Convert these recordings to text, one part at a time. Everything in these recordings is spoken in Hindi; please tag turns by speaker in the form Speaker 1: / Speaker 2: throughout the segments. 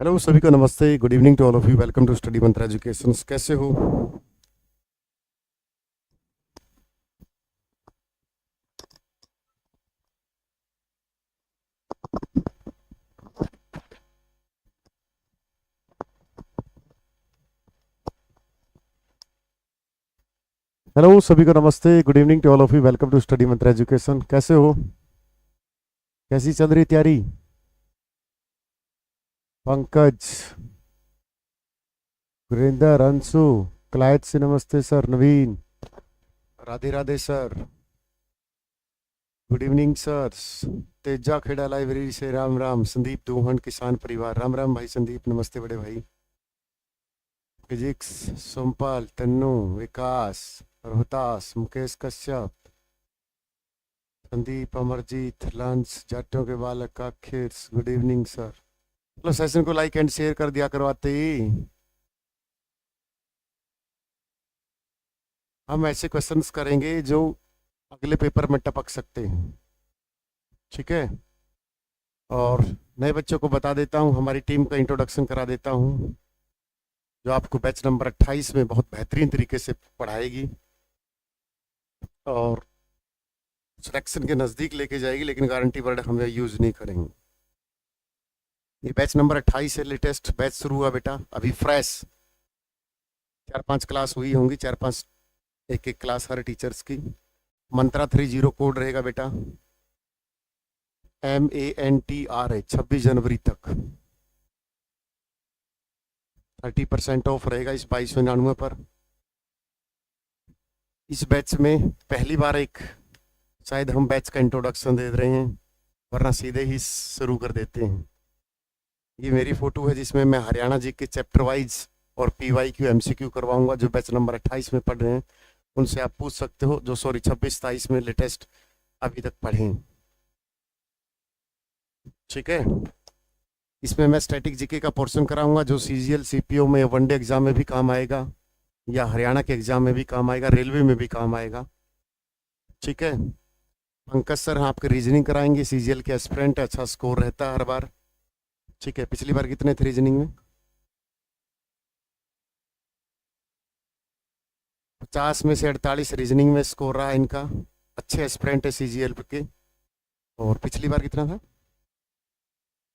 Speaker 1: हेलो सभी को नमस्ते। Good evening to all of you. Welcome to Study Mantra Education. कैसे हो? हेलो सभी को नमस्ते। Good evening to all of you. Welcome to Study Mantra Education. कैसे हो? कैसी चल रही तैयारी? पंकज, गुरिंदर, अंशु, क्लाइट से नमस्ते sir. Naveen, Radhe Radhe sir. Good evening sir. Teja Kheda library से राम राम। संदीप दोहन किसान परिवार, राम राम भाई संदीप। नमस्ते बड़े भाई। फिजिक्स, सोमपाल, तन्नू, विकास, रोहतास, मुकेश कश्यप, संदीप, अमरजीत, लंच, जाटों के बालक, काखिर। Good evening sir. चलो सेशन को लाइक एंड शेयर कर दिया करवाते ही हम ऐसे क्वेश्चंस करेंगे जो अगले पेपर में टपक सकते हैं। ठीक है। और नए बच्चों को बता देता हूँ, हमारी टीम का इंट्रोडक्शन करा देता हूँ, जो आपको बैच नंबर 28 में बहुत बेहतरीन तरीके से पढ़ाएगी और सिलेक्शन के नज़दीक लेके जाएगी, लेकिन गारंटी वर्ड हम यूज़ नहीं करेंगे। ये बैच नंबर 28 है, लेटेस्ट बैच शुरू हुआ बेटा, अभी फ्रेश। 4-5 क्लास हुई होंगी, 4-5 एक एक क्लास हर टीचर्स की। मंत्रा 30 कोड रहेगा बेटा, MANTRA। 26 जनवरी तक 30% ऑफ रहेगा इस 2299 पर। इस बैच में पहली बार एक शायद हम बैच का इंट्रोडक्शन दे रहे हैं, वरना सीधे ही शुरू कर देते हैं। ये मेरी फोटो है जिसमें मैं हरियाणा जी के चैप्टर वाइज और PYQ MCQ करवाऊंगा। जो बैच नंबर 28 में पढ़ रहे हैं उनसे आप पूछ सकते हो, जो 26-27 में लेटेस्ट अभी तक पढ़े। ठीक है। इसमें मैं स्टैटिक जीके का पोर्शन कराऊंगा, जो CGL CPO में वनडे एग्जाम में भी काम आएगा, या हरियाणा के एग्जाम में भी काम आएगा, रेलवे में भी काम आएगा। ठीक है। पंकज सर आपके रीजनिंग कराएंगे, CGL के एस्पिरेंट, अच्छा स्कोर रहता है हर बार। ठीक है। पिछली बार कितने थे रीजनिंग में? 50 में से 48 रीजनिंग में स्कोर रहा है इनका। अच्छे एस्पिरेंट है CGL के। और पिछली बार कितना था?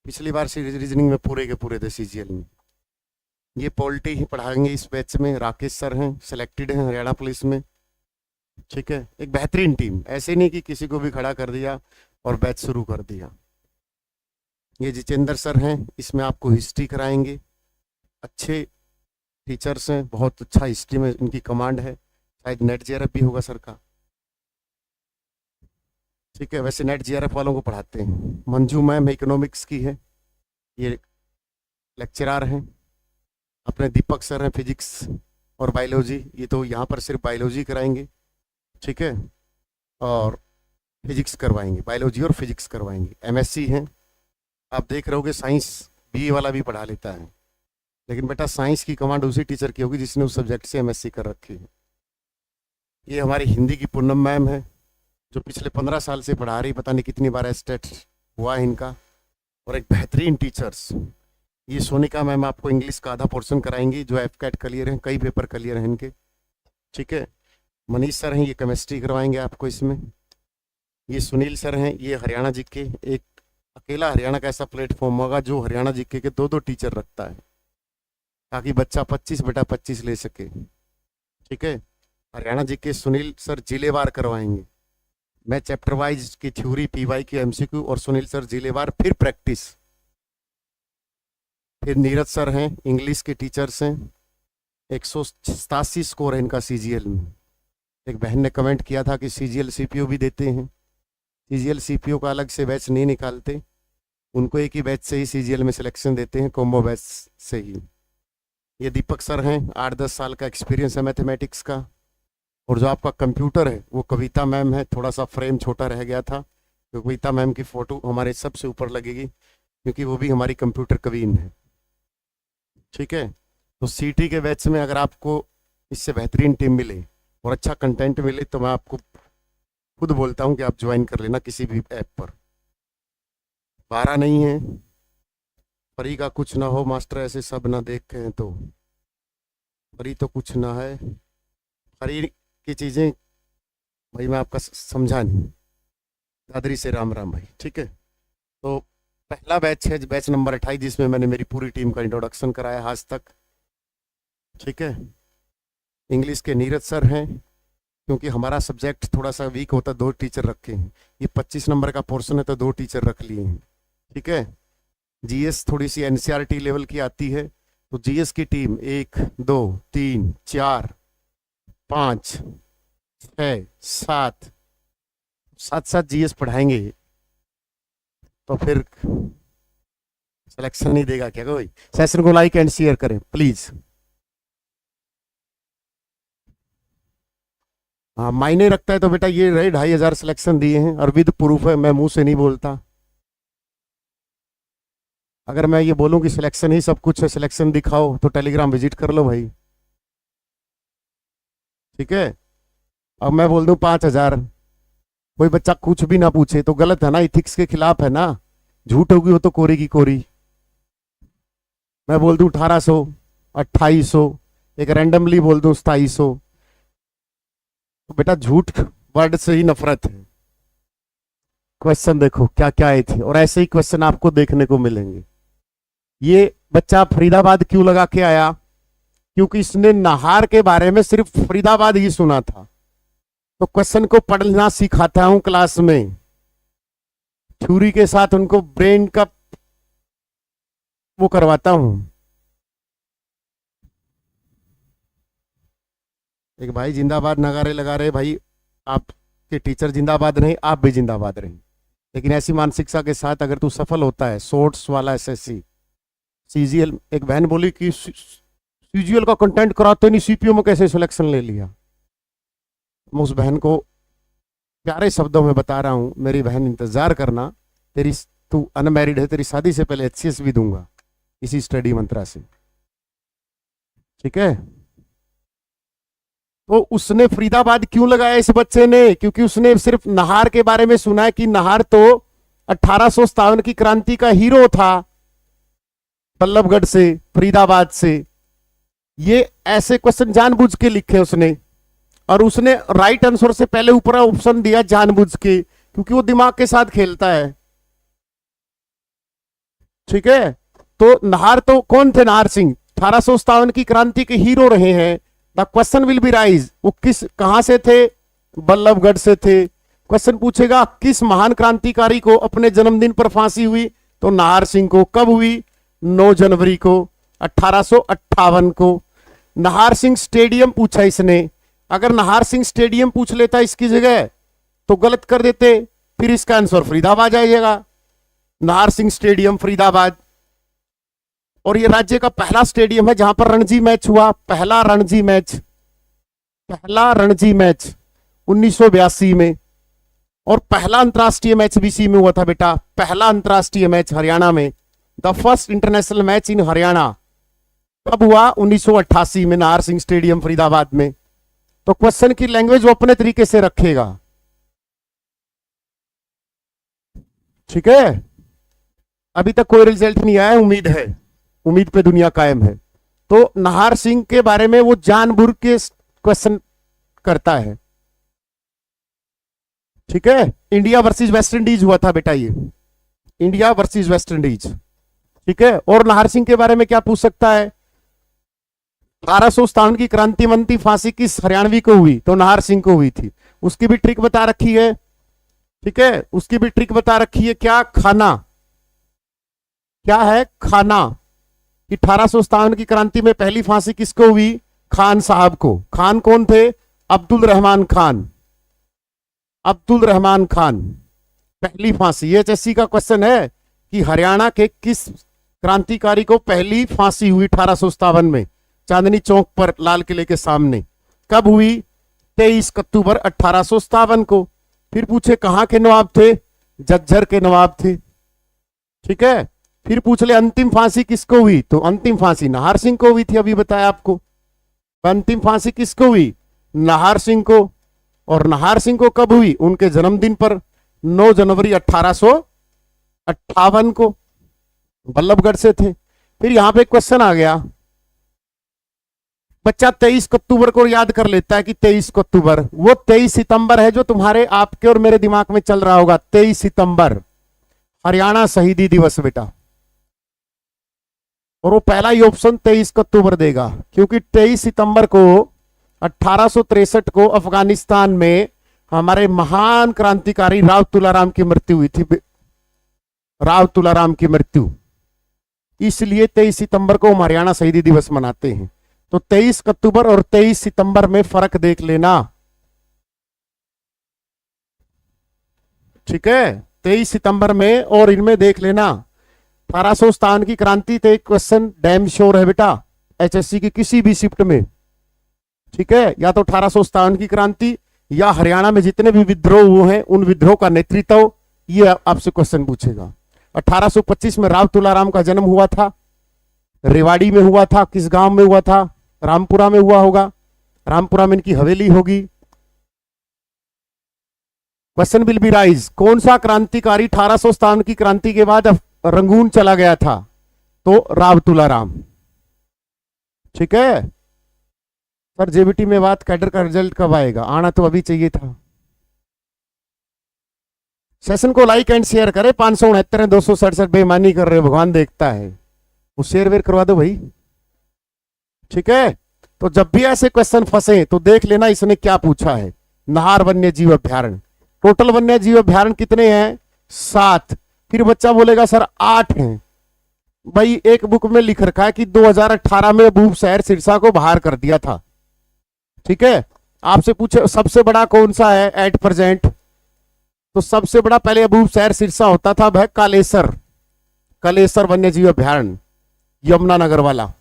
Speaker 1: पिछली बार रीजनिंग में पूरे के पूरे थे CGL में। ये पॉलिटी ही पढ़ाएंगे इस बैच में, राकेश सर हैं, सिलेक्टेड हैं हरियाणा पुलिस में। ठीक है। एक बेहतरीन टीम, ऐसे नहीं कि किसी को भी खड़ा कर दिया और बैच शुरू कर दिया। ये जितेंद्र सर हैं, इसमें आपको हिस्ट्री कराएंगे। अच्छे टीचर्स हैं, बहुत अच्छा हिस्ट्री में इनकी कमांड है। शायद नेट JRF भी होगा सर का। ठीक है। वैसे नेट JRF वालों को पढ़ाते हैं। मंजू मैम इकोनॉमिक्स की है, ये लेक्चरार हैं। अपने दीपक सर हैं फिजिक्स और बायोलॉजी, ये तो यहाँ पर सिर्फ बायोलॉजी कराएंगे। ठीक है। और फिजिक्स करवाएंगे, बायोलॉजी और फिजिक्स करवाएंगे। MSc हैं। आप देख रहे होगे साइंस BA वाला भी पढ़ा लेता है, लेकिन बेटा साइंस की कमांड उसी टीचर की होगी जिसने उस सब्जेक्ट से MSc कर रखी है। ये हमारी हिंदी की पूनम मैम है, जो पिछले 15 साल से पढ़ा रही, पता नहीं कितनी बार एस्टेट हुआ है इनका, और एक बेहतरीन टीचर्स। ये सोनिका मैम आपको इंग्लिश का आधा पोर्शन कराएंगी, जो FCAT क्लियर हैं, कई पेपर क्लियर हैं इनके। ठीक है। मनीष सर हैं, ये केमिस्ट्री करवाएंगे आपको इसमें। ये सुनील सर हैं, ये हरियाणा जीके, एक अकेला हरियाणा का ऐसा प्लेटफॉर्म होगा जो हरियाणा जीके के 2-2 टीचर रखता है, ताकि बच्चा 25 बेटा 25 ले सके। ठीक है। हरियाणा जीके सुनील सर जिलेवार करवाएंगे। मैं चैप्टर वाइज की थ्योरी, PYQ MCQ, और सुनील सर जिलेवार, फिर प्रैक्टिस। फिर नीरज सर हैं, इंग्लिश के टीचर्स हैं। 187 स्कोर है इनका CGL में। एक बहन ने कमेंट किया था कि CGL CPO भी देते हैं। CGL CPO का अलग से बैच नहीं निकालते, उनको एक ही बैच से ही CGL में सिलेक्शन देते हैं, कॉम्बो बैच से ही। ये दीपक सर हैं, 8-10 साल का एक्सपीरियंस है मैथमेटिक्स का। और जो आपका कंप्यूटर है वो कविता मैम है। थोड़ा सा फ्रेम छोटा रह गया था, तो कविता मैम की फ़ोटो हमारे सबसे ऊपर लगेगी, क्योंकि वो भी हमारी कंप्यूटर कवीन है। ठीक है। तो CT के बैच में अगर आपको इससे बेहतरीन टीम मिले और अच्छा कंटेंट मिले, तो मैं आपको खुद बोलता हूँ कि आप ज्वाइन कर लेना किसी भी ऐप पर। 12 नहीं है, परी का कुछ ना हो मास्टर, ऐसे सब ना देखें तो परी तो कुछ ना है। परी की चीजें भाई मैं आपका समझा नहीं। दादरी से राम राम भाई, ठीक है। तो पहला बैच है बैच नंबर 28, जिसमें मैंने मेरी पूरी टीम का इंट्रोडक्शन कराया आज तक, ठीक है। इंग्लिश के नीरज सर हैं, क्योंकि हमारा सब्जेक्ट थोड़ा सा वीक होता है 2 टीचर रखे हैं। ये 25 नंबर का पोर्शन है तो 2 टीचर रख लिए हैं, ठीक है। जीएस थोड़ी सी एनसीईआरटी लेवल की आती है, तो जीएस की टीम 1 2 3 4 5 6 7 साथ साथ जीएस पढ़ाएंगे, तो फिर सिलेक्शन नहीं देगा क्या कोई? सेशन को लाइक एंड शेयर करें प्लीज। हाँ मायने रखता है तो बेटा ये रहे 2500 सिलेक्शन दिए हैं और विद प्रूफ है, मैं मुंह से नहीं बोलता। अगर मैं ये बोलूं कि सिलेक्शन ही सब कुछ है, सिलेक्शन दिखाओ, तो टेलीग्राम विजिट कर लो भाई, ठीक है। अब मैं बोल दूं 5000, कोई बच्चा कुछ भी ना पूछे तो गलत है ना, इथिक्स के खिलाफ है ना। झूठ होगी वो तो कोरी की कोरी। मैं बोल दूं 1800 2800, एक रैंडमली बोल दूं 2700, तो बेटा झूठ वर्ड से ही नफरत है। क्वेश्चन देखो क्या क्या आए थे, और ऐसे ही क्वेश्चन आपको देखने को मिलेंगे। ये बच्चा फरीदाबाद क्यों लगा के आया? क्योंकि इसने नाहर के बारे में सिर्फ फरीदाबाद ही सुना था, तो क्वेश्चन को पढ़ना सिखाता हूं क्लास में, थ्योरी के साथ उनको ब्रेन का वो करवाता हूं। एक भाई जिंदाबाद नगारे लगा रहे भाई, आपके टीचर जिंदाबाद रहे, आप भी जिंदाबाद रहे। लेकिन ऐसी मानसिकता के साथ अगर तू सफल होता है, शॉर्ट्स वाला एसएससी सीजीएल, एक बहन बोली कि सीजीएल का कंटेंट कराते नहीं, सीपीओ में कैसे सिलेक्शन ले लिया। मैं उस बहन को प्यारे शब्दों में बता रहा हूं, मेरी बहन इंतजार करना, तेरी तू अनमैरिड है, तेरी शादी से पहले एचसीएस भी दूंगा इसी स्टडी मंत्रा से, ठीक है। तो उसने फरीदाबाद क्यों लगाया इस बच्चे ने? क्योंकि उसने सिर्फ नाहर के बारे में सुना है कि नाहर तो 1857 की क्रांति का हीरो था, बल्लभगढ़ से, फरीदाबाद से। ये ऐसे क्वेश्चन जानबूझ के लिखे उसने, और उसने राइट आंसर से पहले ऊपर ऑप्शन दिया जानबूझ के, क्योंकि वो दिमाग के साथ खेलता है, ठीक है। तो नाहर तो कौन थे? नाहर सिंह 1857 की क्रांति के हीरो रहे हैं। The question will be rise, वो कहां से थे? बल्लभगढ़ से थे। क्वेश्चन पूछेगा किस महान क्रांतिकारी को अपने जन्मदिन पर फांसी हुई? तो नाहर सिंह को। कब हुई? 9 जनवरी को 1858 को। नाहर सिंह स्टेडियम पूछा इसने, अगर नाहर सिंह स्टेडियम पूछ लेता इसकी जगह तो गलत कर देते, फिर इसका आंसर फरीदाबाद आएगा, नाहर सिंह स्टेडियम फरीदाबाद। और ये राज्य का पहला स्टेडियम है जहां पर रणजी मैच हुआ, पहला रणजी मैच 1982 में। और पहला अंतरराष्ट्रीय मैच भी इसी में हुआ था बेटा, पहला अंतरराष्ट्रीय मैच हरियाणा में, द फर्स्ट इंटरनेशनल मैच इन हरियाणा कब हुआ? 1988 में, नाहर सिंह स्टेडियम फरीदाबाद में। तो क्वेश्चन की लैंग्वेज वो अपने तरीके से रखेगा, ठीक है। अभी तक कोई रिजल्ट नहीं आया, उम्मीद है, उम्मीद पे दुनिया कायम है। तो नाहर सिंह के बारे में वो जानबूझ के क्वेश्चन करता है, ठीक है। इंडिया वर्सेस वेस्ट इंडीज हुआ था बेटा, ये इंडिया वर्सेस वेस्ट इंडीज, ठीक है। और नाहर सिंह के बारे में क्या पूछ सकता है? 1857 की क्रांति मंत्री फांसी किस हरियाणवी को हुई? तो नाहर सिंह को हुई थी। उसकी भी ट्रिक बता रखी है, ठीक है, उसकी भी ट्रिक बता रखी है। क्या? खाना। क्या है? खाना। 1857 की क्रांति में पहली फांसी किसको हुई? खान साहब को। खान कौन थे? अब्दुल रहमान खान। अब्दुल रहमान खान, पहली फांसी। ये एचएससी का क्वेश्चन है कि हरियाणा के किस क्रांतिकारी को पहली फांसी हुई 1857 में, चांदनी चौक पर लाल किले के सामने। कब हुई? 23 अक्टूबर 1857 को। फिर पूछे कहां के नवाब थे? झज्जर के नवाब थे, ठीक है। फिर पूछ ले अंतिम फांसी किसको हुई? तो अंतिम फांसी नाहर सिंह को हुई थी, अभी बताया आपको। अंतिम फांसी किसको हुई? नाहर सिंह को। और नाहर सिंह को कब हुई? उनके जन्मदिन पर, 9 जनवरी 1858 को। बल्लभगढ़ से थे। फिर यहां पे क्वेश्चन आ गया, बच्चा 23 अक्टूबर को याद कर लेता है कि 23 अक्टूबर, वो 23 सितंबर है जो तुम्हारे आपके और मेरे दिमाग में चल रहा होगा। 23 सितंबर हरियाणा शहीदी दिवस बेटा, और वो पहला ही ऑप्शन 23 अक्टूबर देगा, क्योंकि 23 सितंबर को 1863 को अफगानिस्तान में हमारे महान क्रांतिकारी राव तुलाराम की मृत्यु हुई थी। राव तुलाराम की मृत्यु, इसलिए 23 सितंबर को हम हरियाणा शहीदी दिवस मनाते हैं। तो 23 अक्टूबर और 23 सितंबर में फर्क देख लेना, ठीक है। 23 सितंबर में और इनमें देख लेना। 1857 की क्रांति थे, क्वेश्चन डैम श्योर है बेटा एचएससी की किसी भी शिफ्ट में, ठीक है। या तो 1857 की क्रांति या हरियाणा में जितने भी विद्रोह हुए हैं उन विद्रोह का नेतृत्व, ये आपसे क्वेश्चन पूछेगा। 1825 में राव तुलाराम का जन्म हुआ था, रेवाड़ी में हुआ था। किस गांव में हुआ था? रामपुरा में हुआ होगा। रामपुरा में इनकी हवेली होगी। क्वेश्चन विल बी राइज, कौन सा क्रांतिकारी 1857 की क्रांति के बाद रंगून चला गया था? तो राव तुलाराम, ठीक है। सर जेबीटी में बात कैडर का रिजल्ट कब आएगा? आना तो अभी चाहिए था। सेशन को लाइक एंड शेयर करें। 569 है, 267 बेईमानी कर रहे हो, भगवान देखता है। वो शेयर वेयर करवा दो भाई, ठीक है। तो जब भी ऐसे क्वेश्चन फंसे तो देख लेना इसने क्या पूछा है। नाहर वन्य जीव अभ्यारण्य, टोटल वन्य जीव अभ्यारण्य कितने हैं? 7। फिर बच्चा बोलेगा सर 8 हैं। भाई एक बुक में लिख रखा है कि 2018 में अबूब शहर सिरसा को बाहर कर दिया था, ठीक है। आपसे पूछे सबसे बड़ा कौन सा है एट प्रेजेंट, तो सबसे बड़ा पहले अबूब शहर सिरसा होता था वह कालेसर, कालेसर वन्य जीव अभ्यारण्य यमुनानगर वाला,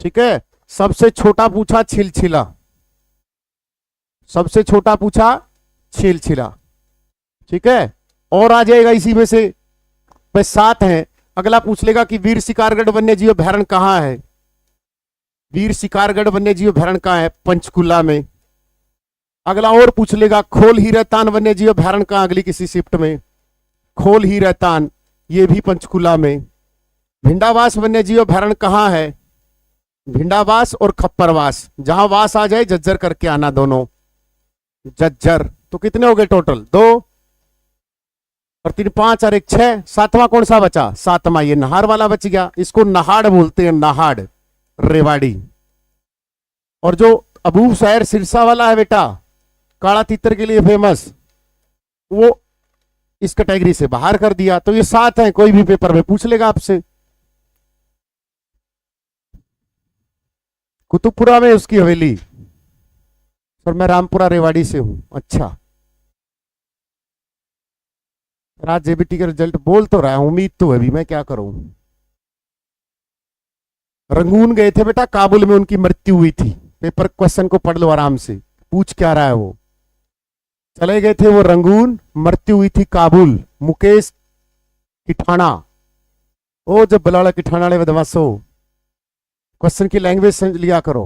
Speaker 1: ठीक है। सबसे छोटा पूछा छिलछिला, सबसे छोटा पूछा छिलछिला, ठीक है। और आ जाएगा इसी में से, बस 7 हैं। अगला पूछ लेगा कि वीर शिकारगढ़ वन्य जीव अभ्यारण्य कहां है? वीर शिकारगढ़ वन्य जीव अभ्यारण्य कहां है? पंचकुला में। अगला और पूछ लेगा खोल ही रहतान वन्य जीव अभ्यारण्य कहां? अगली किसी शिफ्ट में खोल ही रहतान, ये भी पंचकुला में। भिंडावास वन्य जीव अभ्यारण्य कहां है? भिंडावास और खप्परवास, जहां वास आ जाए जज्जर करके आना दोनों, जज्जर। तो कितने हो गए टोटल? 2 और 3 5 और 1 6। 7वां कौन सा बचा? 7वां ये नाहर वाला बच गया। इसको नाहाड़ बोलते हैं, नाहाड़, रेवाड़ी। और जो अबूब शहर सिरसा वाला है बेटा, काला तीतर के लिए फेमस, वो इस कैटेगरी से बाहर कर दिया। तो ये 7 हैं, कोई भी पेपर में पूछ लेगा आपसे। कुतुबपुरा में उसकी हवेली। सर मैं रामपुरा रेवाड़ी से हूं। अच्छा, राज जेबीटी का रिजल्ट बोल तो रहा हूं, उम्मीद तो है, भी मैं क्या करूं। रंगून गए थे बेटा, काबुल में उनकी मृत्यु हुई थी। पेपर क्वेश्चन को पढ़ लो आराम से, पूछ क्या रहा है वो। चले गए थे वो रंगून, मृत्यु हुई थी काबुल। मुकेश किठाना, ओ जब बलाड़ा किठाना वाले बदमाशो, क्वेश्चन की लैंग्वेज समझ लिया करो।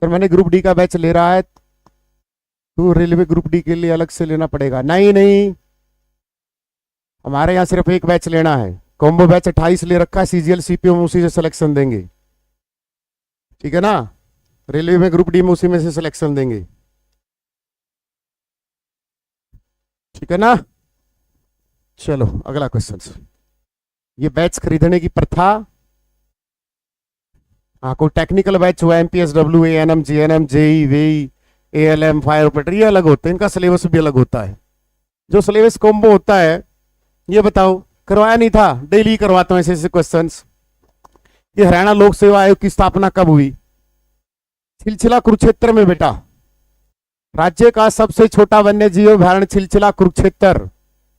Speaker 1: सर मैंने ग्रुप डी का बैच ले रहा है, तो रेलवे ग्रुप डी के लिए अलग से लेना पड़ेगा। नहीं नहीं, हमारे यहाँ सिर्फ एक बैच लेना है। कॉम्बो बैच 28 ले रखा है, सीजीएल सीपीओ में उसी से सिलेक्शन देंगे, ठीक है ना। रेलवे में ग्रुप डी में उसी में से सिलेक्शन देंगे, ठीक है ना। चलो अगला क्वेश्चन। ये बैच खरीदने की प्रथा, हाँ कोई टेक्निकल बैच हुआ, एमपीएसडब्ल्यू, एएनएम, जीएनएम, जेई, वेई, एएलएम, फायर ऑपरेटर, ये अलग होते हैं, इनका सिलेबस भी अलग होता है। जो सिलेबस कॉम्बो होता है, ये बताओ करवाया नहीं था, डेली करवाता हूं ऐसे ऐसे क्वेश्चंस। ये हरियाणा लोक सेवा आयोग की स्थापना कब हुई? छिलछिला कुरुक्षेत्र में बेटा। राज्य का सबसे छोटा वन्य जीव अभ्यारण्य छिलछिला कुरुक्षेत्र।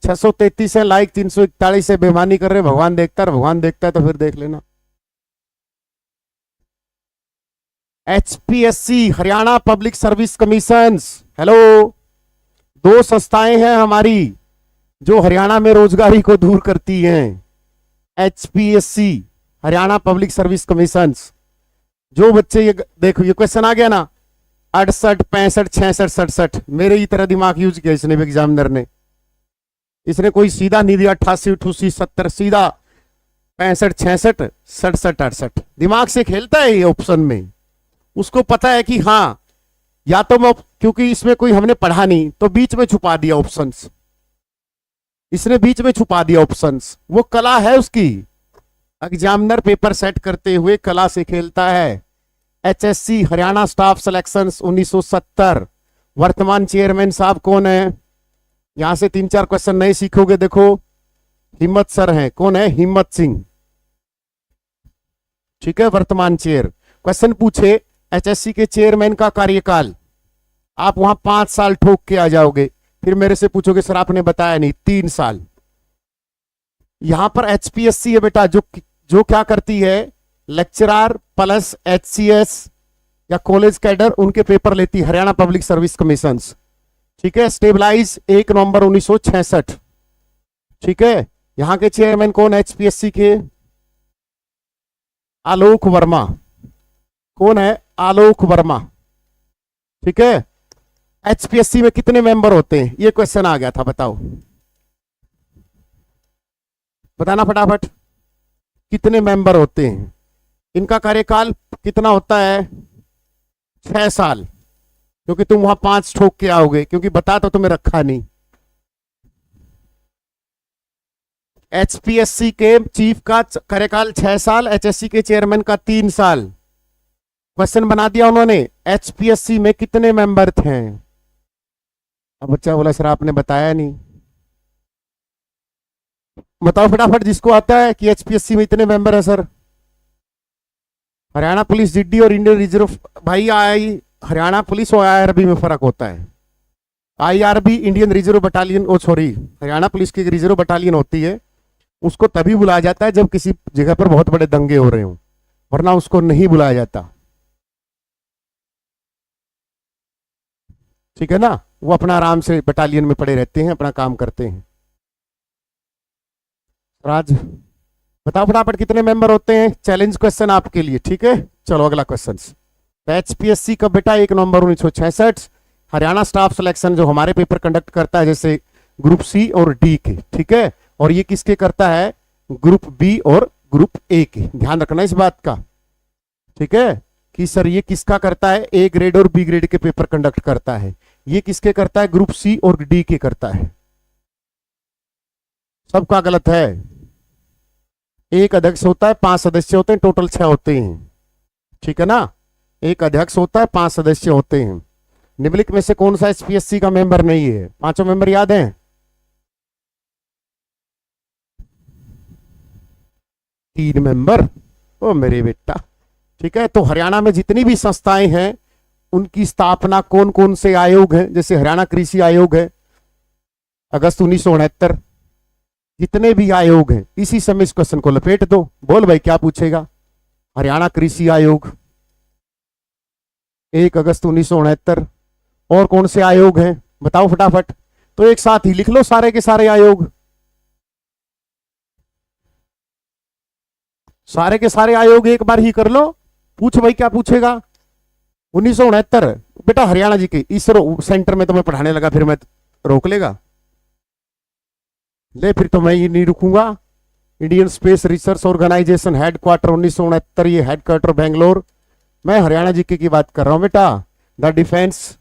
Speaker 1: 633 है, लाइक 341 है, बेईमानी कर रहे, भगवान देखता है, भगवान देखता है तो फिर देख लेना। HPSC, Haryana public service commission, hello, 2 संस्थाएं हैं हमारी जो हरियाणा में रोजगारी को दूर करती हैं। HPSC, Haryana public service commission. जो बच्चे ये देखो, ये क्वेश्चन आ गया ना, 68 65 66 67, मेरे ही तरह दिमाग यूज किया इसने भी, एग्जामिनर ने। इसने कोई सीधा नहीं दिया 88 88 70, सीधा 65 66 67 68 दिमाग से खेलता है ये ऑप्शन में। उसको पता है कि हाँ, या तो मैं, क्योंकि इसमें कोई हमने पढ़ा नहीं तो बीच में छुपा दिया ऑप्शंस, इसने बीच में छुपा दिया ऑप्शंस। वो कला है उसकी, एग्जामिनर पेपर सेट करते हुए कला से खेलता है। एचएससी हरियाणा स्टाफ सिलेक्शंस 1970, वर्तमान चेयरमैन साहब कौन है? यहां से 3-4 क्वेश्चन नहीं सीखोगे। देखो, हिम्मत सर हैं। कौन है? हिम्मत सिंह। ठीक है, वर्तमान चेयर। क्वेश्चन पूछे एचएससी के चेयरमैन का कार्यकाल, आप वहां 5 साल ठोक के आ जाओगे, फिर मेरे से पूछोगे सर आपने बताया नहीं, 3 साल। यहां पर एचपीएससी है बेटा, जो क्या करती है, लेक्चरर प्लस एचसीएस या कॉलेज कैडर उनके पेपर लेती है, हरियाणा पब्लिक सर्विस कमीशन। ठीक है, स्टेबलाइज 1 नवंबर 1966। ठीक है, यहां के चेयरमैन कौन है एचपीएससी के? आलोक वर्मा। कौन है? आलोक वर्मा। ठीक है, एचपीएससी में कितने मेंबर होते हैं? ये क्वेश्चन आ गया था, बताओ, बताना फटाफट, कितने मेंबर होते हैं? इनका कार्यकाल कितना होता है? 6 साल, क्योंकि तुम वहां 5 ठोक के आओगे, क्योंकि बता तो तुम्हें रखा नहीं। एचपीएससी के चीफ का कार्यकाल 6 साल, एचएससी के चेयरमैन का 3 साल। क्वेश्चन बना दिया उन्होंने, एचपीएससी में कितने मेंबर थे? अब बच्चा बोला सर आपने बताया नहीं। बताओ फटाफट जिसको आता है कि एचपीएससी में इतने मेंबर है सर। हरियाणा पुलिस जीडी और इंडियन रिजर्व, भाई हरियाणा पुलिस और आईआरबी में फर्क होता है। आईआरबी इंडियन रिजर्व बटालियन, ओ सॉरी, हरियाणा पुलिस की रिजर्व बटालियन होती है, उसको तभी बुलाया जाता है जब किसी जगह पर बहुत बड़े दंगे हो रहे हो, वरना उसको नहीं बुलाया जाता। ठीक है ना, वो अपना आराम से बटालियन में पड़े रहते हैं, अपना काम करते हैं। राज बताओ फटाफट कितने मेंबर होते हैं? चैलेंज क्वेश्चन आपके लिए। ठीक है, चलो अगला क्वेश्चन। एचपीएससी का बेटा 1 नवंबर 1966, हरियाणा स्टाफ सिलेक्शन जो हमारे पेपर कंडक्ट करता है, जैसे ग्रुप सी और डी के। ठीक है, और ये किसके करता है? ग्रुप बी और ग्रुप ए के। ध्यान रखना इस बात का। ठीक है, कि सर ये किसका करता है? ए ग्रेड और बी ग्रेड के पेपर कंडक्ट करता है। ये किसके करता है? ग्रुप सी और डी के करता है। सबका गलत है। एक अध्यक्ष होता है, 5 सदस्य होते हैं, टोटल 6 होते हैं। ठीक है ना, एक अध्यक्ष होता है, 5 सदस्य होते हैं। निम्नलिखित में से कौन सा एचपीएससी का मेंबर नहीं है? 5 मेंबर याद हैं? 3 मेंबर। ओ मेरे बेटा। ठीक है, तो हरियाणा में जितनी भी संस्थाएं हैं उनकी स्थापना कौन कौन से आयोग हैं? जैसे हरियाणा कृषि आयोग है, अगस्त 1969। जितने भी आयोग हैं, इसी समय इस क्वेश्चन को लपेट दो। बोल भाई क्या पूछेगा? हरियाणा कृषि आयोग 1 अगस्त 1969। और कौन से आयोग हैं बताओ फटाफट? तो एक साथ ही लिख लो सारे के सारे आयोग, सारे के सारे आयोग एक बार ही कर लो। पूछ भाई क्या पूछेगा? 1969 बेटा हरियाणा जी के इसरो सेंटर में तो मैं पढ़ाने लगा, फिर मैं रोक लेगा? ले फिर तो मैं ये नहीं रुकूंगा। Indian Space Research Organisation headquarter 1969, ये हेडक्वार्टर बेंगलोर। मैं हरियाणा जीके की बात कर रहा हूं बेटा। The defence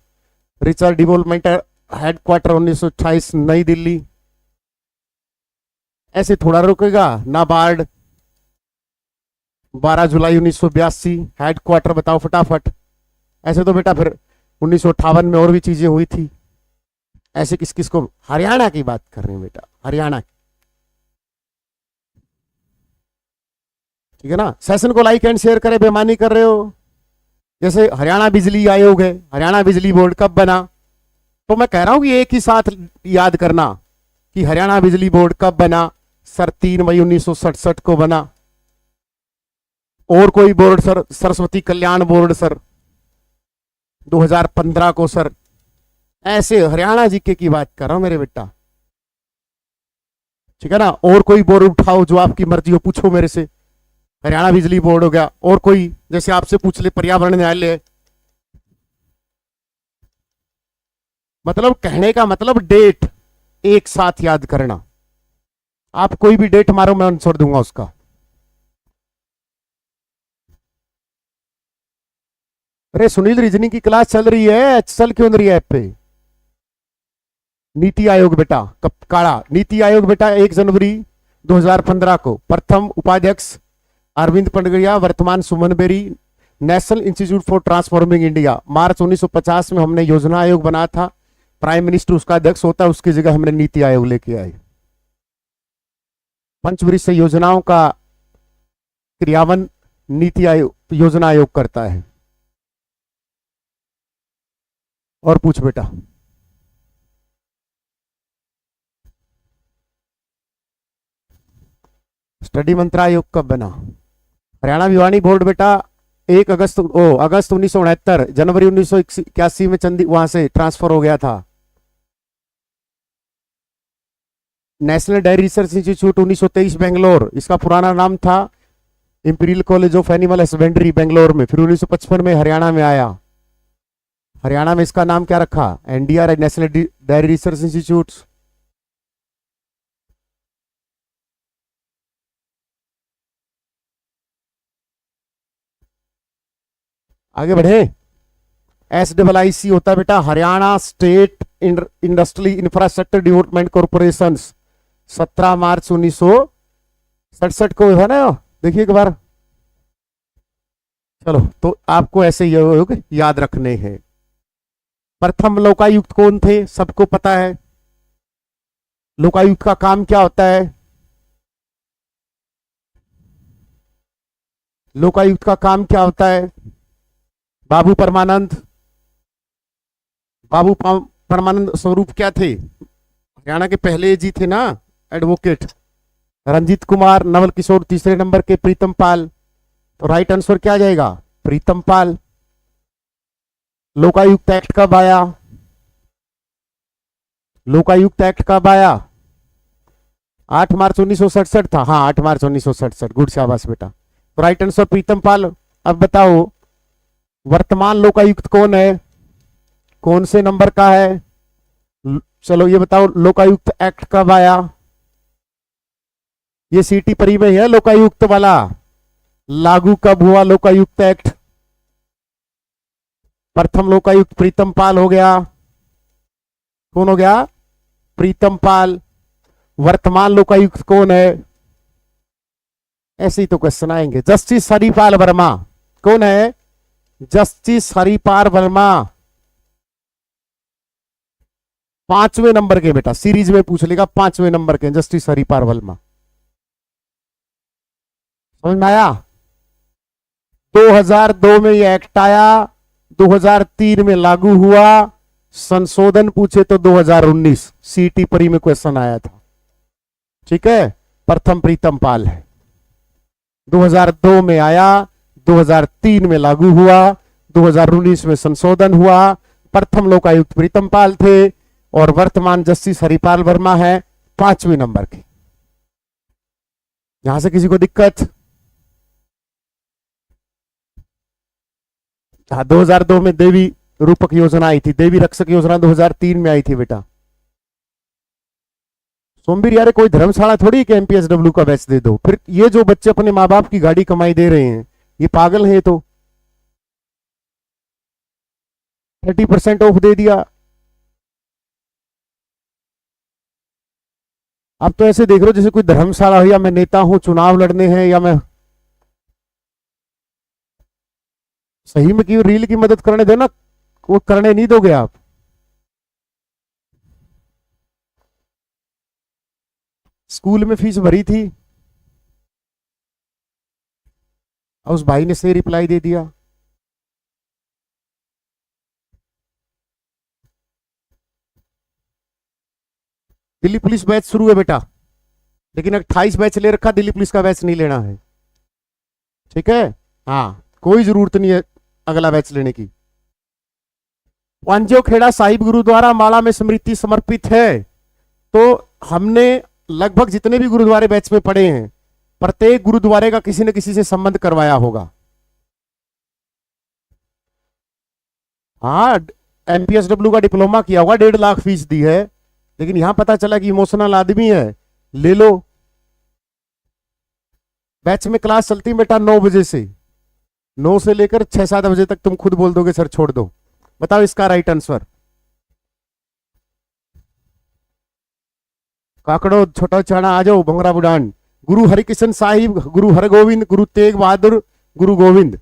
Speaker 1: research development headquarter 1928 नई दिल्ली। ऐसे थोड़ा रुकेगा। नाबार्ड 12 जुलाई 1982 हेडक्वार्टर, बताओ फटाफट। ऐसे तो बेटा फिर 1958 में और भी चीजें हुई थी। ऐसे किस किस को? हरियाणा की बात कर रहे हैं बेटा, हरियाणा की। ठीक है ना, सेशन को लाइक एंड शेयर करें, बेईमानी कर रहे हो। जैसे हरियाणा बिजली आयोग है, हरियाणा बिजली बोर्ड कब बना? तो मैं कह रहा हूं कि एक ही साथ याद करना कि हरियाणा बिजली बोर्ड कब बना? सर 3 मई 1967 को बना। और कोई बोर्ड सर? सरस्वती कल्याण बोर्ड सर 2015 को सर। ऐसे हरियाणा जीके की बात कर रहा हूं मेरे बेटा। ठीक है ना, और कोई बोर्ड उठाओ जो आपकी मर्जी हो, पूछो मेरे से। हरियाणा बिजली बोर्ड हो गया, और कोई जैसे आपसे पूछ ले पर्यावरण न्यायालय। मतलब कहने का मतलब डेट एक साथ याद करना। आप कोई भी डेट मारो मैं आंसर दूंगा उसका। अरे सुनील, रीजनिंग की क्लास चल रही है, चल क्यों नहीं रही है ऐप पे? नीति आयोग बेटा, कब काड़ा नीति आयोग बेटा 1 जनवरी 2015 को प्रथम उपाध्यक्ष अरविंद पंडगड़िया, वर्तमान Suman Bery. National institute for transforming India, मार्च 1950 में हमने योजना आयोग बना था, प्राइम मिनिस्टर उसका अध्यक्ष होता है, उसकी जगह हमने नीति आयोग लेके आए। पंचवर्ष योजनाओं का क्रियान्वयन नीति आयोग, योजना आयोग करता है। और पूछ बेटा। स्टडी मंत्रायोग कब बना? हरियाणा भिवानी बोर्ड बेटा 1 अगस्त अगस्त 1969, जनवरी 1981 में चंदी वहां से ट्रांसफर हो गया था। National diary research institute 1923 Bangalore, इसका पुराना नाम था imperial college of animal husbandry Bangalore में, फिर 1955 में हरियाणा में आया। हरियाणा में इसका नाम क्या रखा? NDR, national diary research institute. आगे बढ़े। SIIC होता है बेटा Haryana state industrial infrastructure development corporation, 17 मार्च 1967 को है ना, देखिए एक बार। चलो, तो आपको ऐसे योग याद रखने हैं। प्रथम लोकायुक्त कौन थे? सबको पता है। लोकायुक्त का काम क्या होता है? लोकायुक्त का काम क्या होता है? बाबू परमानंद, बाबू परमानंद स्वरूप क्या थे? हरियाणा के पहले जी थे ना एडवोकेट। रंजीत कुमार, नवल किशोर तीसरे नंबर के, प्रीतम पाल। तो राइट आंसर क्या जाएगा? प्रीतम पाल। लोकायुक्त एक्ट कब आया? लोकायुक्त एक्ट कब आया? 8 मार्च 1967 था। हाँ, 8 मार्च 1967। गुड, शाबाश बेटा। तो राइट आंसर प्रीतम पाल। अब बताओ वर्तमान लोकायुक्त कौन है, कौन से नंबर का है? चलो ये बताओ लोकायुक्त एक्ट कब आया? ये सीटी परी में है लोकायुक्त वाला। लागू कब हुआ लोकायुक्त एक्ट? प्रथम लोकायुक्त प्रीतम पाल हो गया। कौन हो गया? प्रीतम पाल। वर्तमान लोकायुक्त कौन है? ऐसे ही तो क्वेश्चन आएंगे। जस्टिस हरिपाल वर्मा। कौन है? जस्टिस हरिपाल वर्मा। 5वें नंबर के बेटा, सीरीज में पूछ लेगा, 5वें नंबर के जस्टिस हरिपाल वर्मा। समझ में आया? 2002 में ये एक्ट आया, 2003 में लागू हुआ। संशोधन पूछे तो 2019 सीटी परी में क्वेश्चन आया था। ठीक है, प्रथम प्रीतम पाल है। 2002 में आया, 2003 में लागू हुआ, 2019 में संशोधन हुआ। प्रथम लोकायुक्त प्रीतम पाल थे और वर्तमान जस्टिस हरिपाल वर्मा है 5वें नंबर के। यहां से किसी को दिक्कत? 2002 में देवी रूपक योजना आई थी, देवी रक्षक योजना 2003 में आई थी बेटा। सोमवीर यार, कोई धर्मशाला थोड़ी कि MPSW का बैच दे दो। फिर ये जो बच्चे अपने माँ बाप की गाड़ी कमाई दे रहे हैं, ये पागल है। तो 30% ऑफ दे दिया। अब तो ऐसे देख लो जैसे कोई धर्मशाला हो, या मैं नेता हूं, चुनाव लड़ने हैं, या मैं सही में क्यों रील की मदद करने दो ना, वो करने नहीं दोगे आप। स्कूल में फीस भरी थी और उस भाई ने सही रिप्लाई दे दिया। दिल्ली पुलिस बैच शुरू है बेटा, लेकिन 28 बैच ले रखा, दिल्ली पुलिस का बैच नहीं लेना है। ठीक है, हाँ, कोई जरूरत नहीं है अगला बैच लेने की। वांजो खेड़ा साहिब गुरुद्वारा माला में स्मृति समर्पित है। तो हमने लगभग जितने भी गुरुद्वारे बैच में पढ़े हैं, प्रत्येक गुरुद्वारे का किसी न किसी से संबंध करवाया होगा। हाँ, MPSW का डिप्लोमा किया होगा, 1.5 लाख फीस दी है, लेकिन यहां पता चला कि इमोशनल आदमी है, ले लो। बैच में क्लास चलती बेटा 9 बजे से, 9 से लेकर 6-7 बजे तक तुम खुद बोल दोगे सर छोड़ दो। बताओ इसका राइट आंसर। काकड़ो छोटा चाणा आ जाओ, भंगरा बुडान। गुरु हरिकिशन साहिब, गुरु हरगोविंद, गुरु तेग बहादुर, गुरु गोविंद।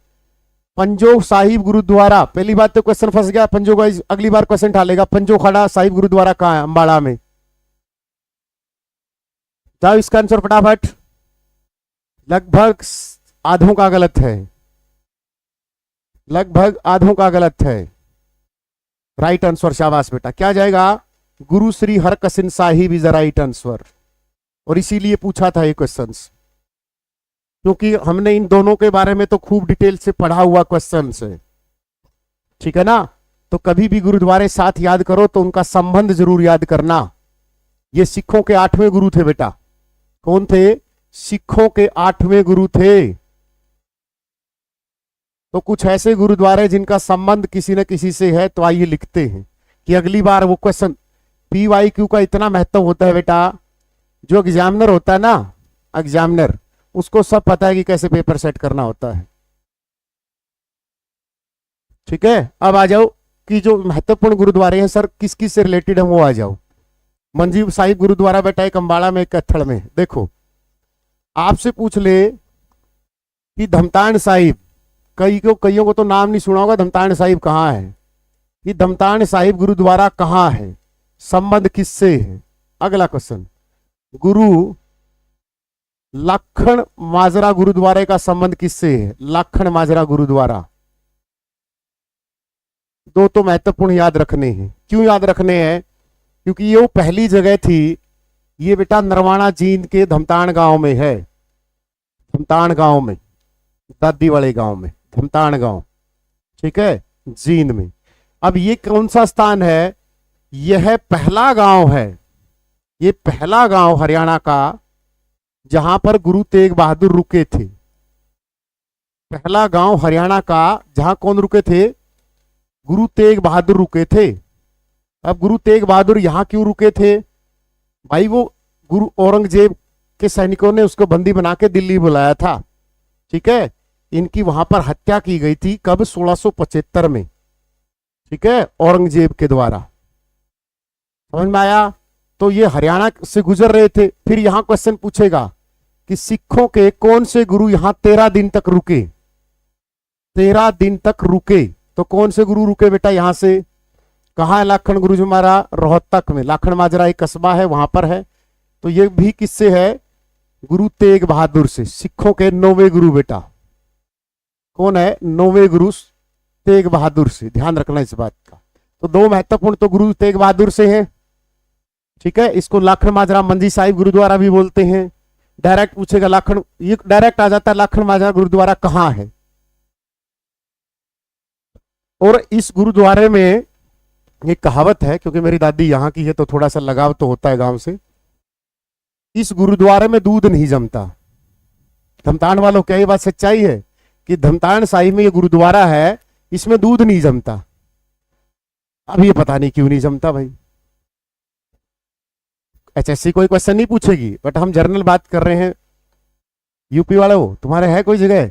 Speaker 1: पंजो साहिब गुरुद्वारा, पहली बात तो क्वेश्चन फंस गया। पंजो का अगली बार क्वेश्चन ढालेगा। पंजो खड़ा साहिब गुरुद्वारा कहाँ है? अंबाला में। जाओ इसका आंसर फटाफट। लगभग आधों का गलत है, लगभग आधों का गलत है। राइट आंसर, शाबाश बेटा। क्या जाएगा? गुरु Shri Harkishan Sahib is the right answer. और इसीलिए पूछा था ये क्वेश्चन, क्योंकि हमने इन दोनों के बारे में तो खूब डिटेल से पढ़ा हुआ क्वेश्चन है, ठीक है ना। तो कभी भी गुरुद्वारे साथ याद करो तो उनका संबंध जरूर याद करना। ये सिखों के 8वें गुरु थे बेटा। कौन थे? सिखों के 8वें गुरु थे। तो कुछ ऐसे गुरुद्वारे जिनका संबंध किसी न किसी से है, तो आइए लिखते हैं कि अगली बार वो क्वेश्चन। PYQ का इतना महत्व होता है बेटा, जो एग्जामिनर होता है ना, एग्जामिनर, उसको सब पता है कि कैसे पेपर सेट करना होता है, ठीक है। अब आ जाओ कि जो महत्वपूर्ण गुरुद्वारे हैं सर किस किस से रिलेटेड है, वो आ जाओ। मंजीव साहिब गुरुद्वारा बेटा एक अंबाला में, एक कत्थड़ में। देखो आपसे पूछ ले कि धमतान साहिब, कईयों को तो नाम नहीं सुना होगा, धमतान साहिब कहाँ है? कि धमतान साहिब गुरुद्वारा कहाँ है, संबंध किससे है? अगला क्वेश्चन, गुरु लाखन माजरा गुरुद्वारे का संबंध किससे है? लाखन माजरा गुरुद्वारा। दो तो महत्वपूर्ण याद रखने हैं। क्यों याद रखने हैं? क्योंकि ये वो पहली जगह थी। ये बेटा नरवाना जींद के धमतान गांव में है, धमतान गांव में, दादी वाले गांव में, धमतान गांव, ठीक है, जींद में। अब ये कौन सा स्थान है? यह पहला गांव है, ये पहला गांव हरियाणा का जहां पर गुरु तेग बहादुर रुके थे। पहला गांव हरियाणा का जहां कौन रुके थे? गुरु तेग बहादुर रुके थे। अब गुरु तेग बहादुर यहां क्यों रुके थे भाई? वो गुरु औरंगजेब के सैनिकों ने उसको बंदी बना के दिल्ली बुलाया था, ठीक है। इनकी वहां पर हत्या की गई थी, कब? 1675 में, ठीक है, औरंगजेब के द्वारा। समझ में आया? तो ये हरियाणा से गुजर रहे थे। फिर यहां क्वेश्चन पूछेगा कि सिखों के कौन से गुरु यहां 13 दिन तक रुके? 13 दिन तक रुके। तो कौन से गुरु रुके बेटा यहां से? कहाँ है लाखन गुरु जी हमारा? रोहतक में। लाखन माजरा एक कस्बा है, वहां पर है। तो ये भी किससे है? गुरु तेग बहादुर से। सिखों के 9वें गुरु बेटा कौन है? 9वें गुरु तेग बहादुर से। ध्यान रखना इस बात का। तो दो महत्वपूर्ण तो गुरु तेग बहादुर से हैं, ठीक है। इसको लाखन माजरा मंजी साहिब गुरुद्वारा भी बोलते हैं। डायरेक्ट पूछेगा लाखन, ये डायरेक्ट आ जाता है लाखन माजरा गुरुद्वारा कहाँ है। और इस गुरुद्वारे में एक कहावत है, क्योंकि मेरी दादी यहाँ की है तो थोड़ा सा लगाव तो होता है गांव से। इस गुरुद्वारे में दूध नहीं जमता। धमतान वालों, क्या ये बात सच्चाई है कि धमतान साहिब में ये गुरुद्वारा है, इसमें दूध नहीं जमता? अब ये पता नहीं क्यों नहीं जमता भाई। HSC कोई क्वेश्चन नहीं पूछेगी, बट हम जर्नल बात कर रहे हैं। यूपी वालों, तुम्हारे है कोई जगह?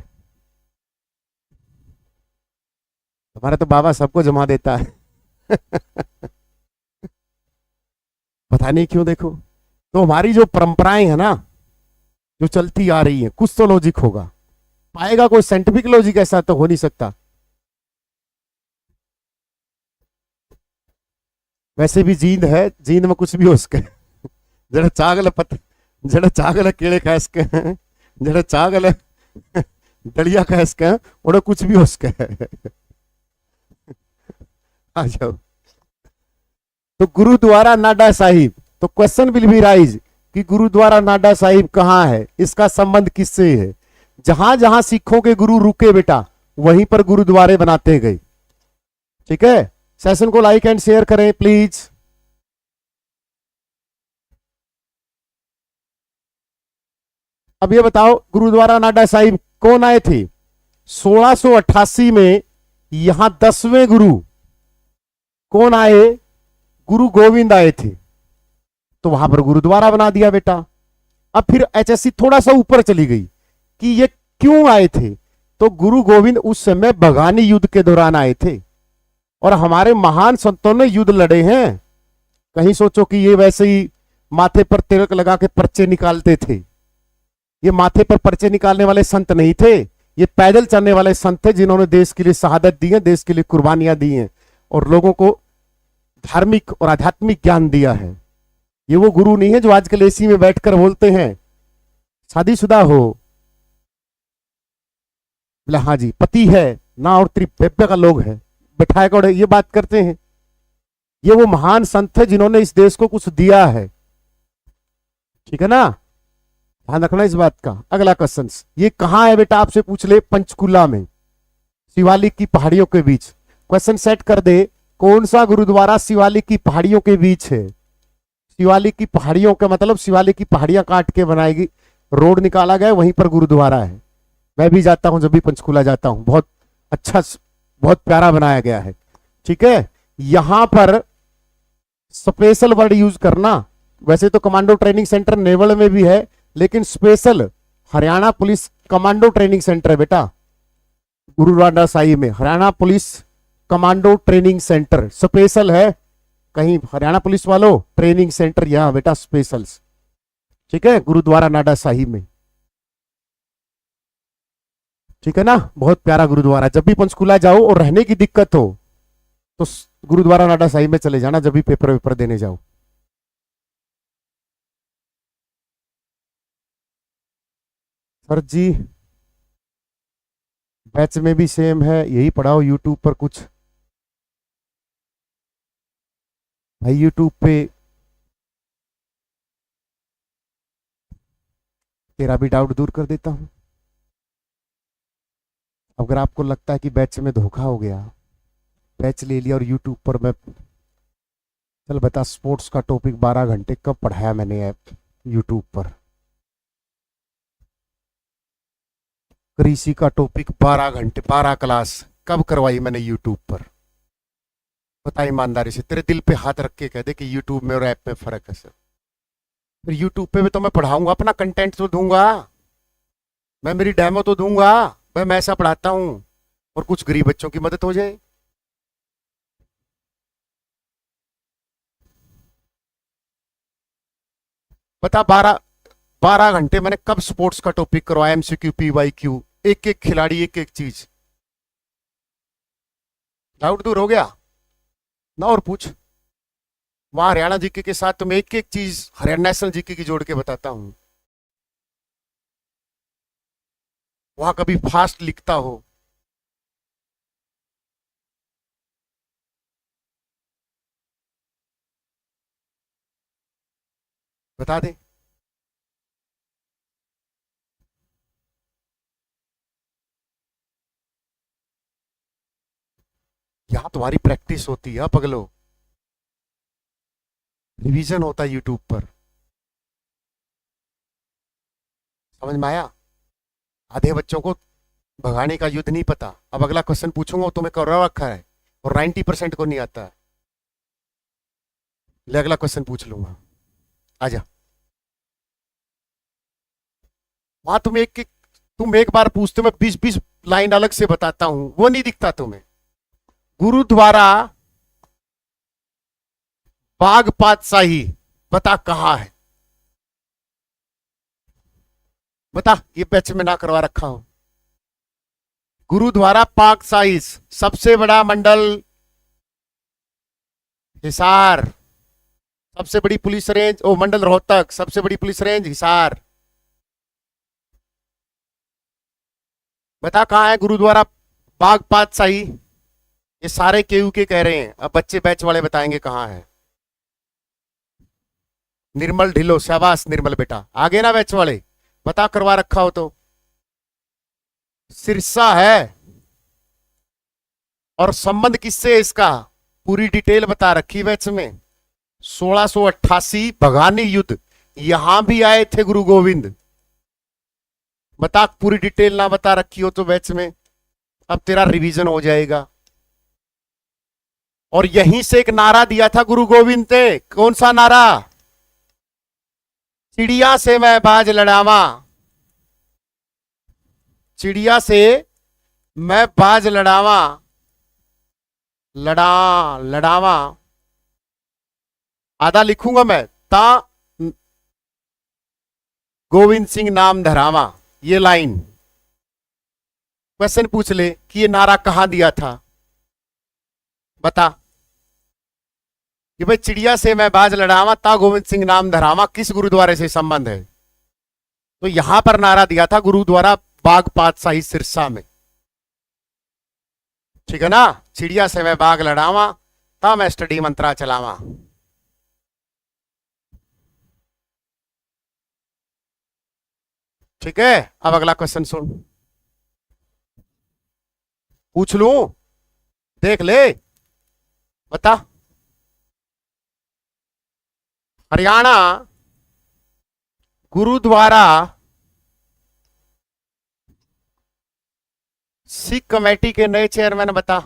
Speaker 1: तुम्हारे तो बाबा सबको जमा देता है पता नहीं क्यों। देखो तो हमारी जो परंपराएं है ना, जो चलती आ रही है, कुछ तो लॉजिक होगा, पाएगा कोई साइंटिफिक लॉजिक, ऐसा तो हो नहीं सकता। वैसे भी जींद है, जींद में कुछ भी हो सके जरा चागल केड़े खा सके, जरा चागल दलिया खा सके, और कुछ भी हो सके आ जाओ। तो गुरुद्वारा नाडा साहिब, तो क्वेश्चन विल बी राइज कि गुरुद्वारा नाडा साहिब कहाँ है, इसका संबंध किससे है? जहां जहां सिखों के गुरु रुके बेटा, वहीं पर गुरुद्वारे बनाते गए, ठीक है। सेशन को लाइक एंड शेयर करें प्लीज। अब ये बताओ गुरुद्वारा नाडा साहिब कौन आए थे? 1688 में यहां 10वें गुरु कौन आए? गुरु गोविंद आए थे। तो वहां पर गुरुद्वारा बना दिया बेटा। अब फिर HSC थोड़ा सा ऊपर चली गई कि ये क्यों आए थे? तो गुरु गोविंद उस समय बगानी युद्ध के दौरान आए थे और हमारे महान संतों ने युद्ध लड़े हैं। कहीं सोचो कि ये वैसे ही माथे पर तिलक लगा के पर्चे निकालते थे। ये माथे पर पर्चे निकालने वाले संत नहीं थे, ये पैदल चलने वाले संत थे जिन्होंने देश के लिए शहादत दी है, देश के लिए कुर्बानियां दी हैं और लोगों को धार्मिक और आध्यात्मिक ज्ञान दिया है। ये वो गुरु नहीं है जो आजकल एसी में बैठकर बोलते हैं शादीशुदा हो, बोले हाँ जी पति है ना और त्रिपेप्य का लोग है बैठाए कर ये बात करते हैं। ये वो महान संत है जिन्होंने इस देश को कुछ दिया है। ठीक है ना, ध्यान रखना इस बात का। अगला क्वेश्चन, ये कहां है बेटा, आपसे पूछ ले, पंचकुला में, शिवालिक की पहाड़ियों के बीच। क्वेश्चन सेट कर दे, कौन सा गुरुद्वारा शिवालिक की पहाड़ियों के बीच है? शिवालिक की पहाड़ियों का मतलब शिवालिक की पहाड़ियां काट के बनाएगी, रोड निकाला गया, वहीं पर गुरुद्वारा है। मैं भी जाता हूं, जब भी पंचकुला जाता हूं, बहुत अच्छा, बहुत प्यारा बनाया गया है। ठीक है, यहां पर स्पेशल वर्ड यूज करना। वैसे तो कमांडो ट्रेनिंग सेंटर नेवल में भी है, लेकिन special Haryana police commando training centre है बेटा, गुरु रामदास साई में Haryana police commando training centre special है। कहीं हरियाणा पुलिस वालों ट्रेनिंग सेंटर यहां बेटा स्पेशल। ठीक है, गुरुद्वारा नाडा शाही में। ठीक है ना, बहुत प्यारा गुरुद्वारा। जब भी पंचकुला जाओ और रहने की दिक्कत हो तो गुरुद्वारा नाडा शाही में चले जाना, जब भी पेपर वेपर देने जाओ। सर जी बैच में भी सेम है, यही पढ़ाओ यूट्यूब पर कुछ। भाई यूट्यूब पे तेरा भी डाउट दूर कर देता हूं। अगर आपको लगता है कि बैच में धोखा हो गया, बैच ले लिया और यूट्यूब पर मैं, चल बता, स्पोर्ट्स का टॉपिक 12 घंटे कब पढ़ाया मैंने ऐप यूट्यूब पर? कृषि का टॉपिक 12 घंटे 12 क्लास कब करवाई मैंने यूट्यूब पर? बता ईमानदारी से, तेरे दिल पे हाथ रख के कह दे कि यूट्यूब में और ऐप में फर्क है सर। फिर यूट्यूब पे भी तो मैं पढ़ाऊंगा, अपना कंटेंट तो दूंगा मैं, मेरी डेमो तो दूंगा मैं ऐसा पढ़ाता हूं और कुछ गरीब बच्चों की मदद हो जाए। बता, 12 घंटे मैंने कब स्पोर्ट्स का टॉपिक करवाया, एमसीक्यू पीवाईक्यू, एक एक खिलाड़ी एक एक चीज। डाउट दूर हो गया ना? और पूछ। वहां हरियाणा जीके के साथ तो मैं एक एक चीज हरियाणा नेशनल जीके की जोड़ के बताता हूं। वहां कभी फास्ट लिखता हो, बता दे। यहां तुम्हारी प्रैक्टिस होती है पगलो, रिवीजन होता है यूट्यूब पर। समझ में आया? आधे बच्चों को भगाने का युद्ध नहीं पता। अब अगला क्वेश्चन पूछूंगा, तुम्हें करवा रखा है और 90% को नहीं आता है। ले अगला क्वेश्चन पूछ लूंगा, आजा। वहां तुम एक बार पूछते हो, मैं 20-20 लाइन अलग से बताता हूं, वो नहीं दिखता तुम्हें। गुरुद्वारा बाग पातशाही, बता कहां है? बता, ये बैच में ना करवा रखा हूं। गुरुद्वारा पाक साइज, सबसे बड़ा मंडल हिसार, सबसे बड़ी पुलिस रेंज ओ मंडल रोहतक, सबसे बड़ी पुलिस रेंज हिसार। बता कहां है गुरुद्वारा बाग पातशाही? ये सारे केयू के कह रहे हैं, अब बच्चे बैच वाले बताएंगे कहां है। निर्मल ढिलो, शाबाश निर्मल बेटा, आगे ना बैच वाले, बता करवा रखा हो तो। सिरसा है, और संबंध किससे है इसका, पूरी डिटेल बता रखी बैच में। 1688 बघानी युद्ध, यहां भी आए थे गुरु गोविंद। बता, पूरी डिटेल ना बता रखी हो तो बैच में, अब तेरा रिवीजन हो जाएगा। और यहीं से एक नारा दिया था गुरु गोविंद ने, कौन सा नारा? चिड़िया से मैं बाज लड़ावा, चिड़िया से मैं बाज लड़ावा, लड़ा लड़ावा, आधा लिखूंगा मैं, ता गोविंद सिंह नाम धरावा। ये लाइन क्वेश्चन पूछ ले कि ये नारा कहां दिया था, बता कि भाई चिड़िया से मैं बाज लड़ावा ता गोविंद सिंह नाम धरावा किस गुरुद्वारे से संबंध है। तो यहां पर नारा दिया था गुरुद्वारा बाग पातशाही सिरसा में, ठीक है ना। चिड़िया से मैं बाग लड़ावा ता मैं स्टडी मंत्रा चलावा। ठीक है, अब अगला क्वेश्चन सुन, पूछ लू, देख ले, बता। हरियाणा गुरुद्वारा सिख कमेटी के नए चेयरमैन बता।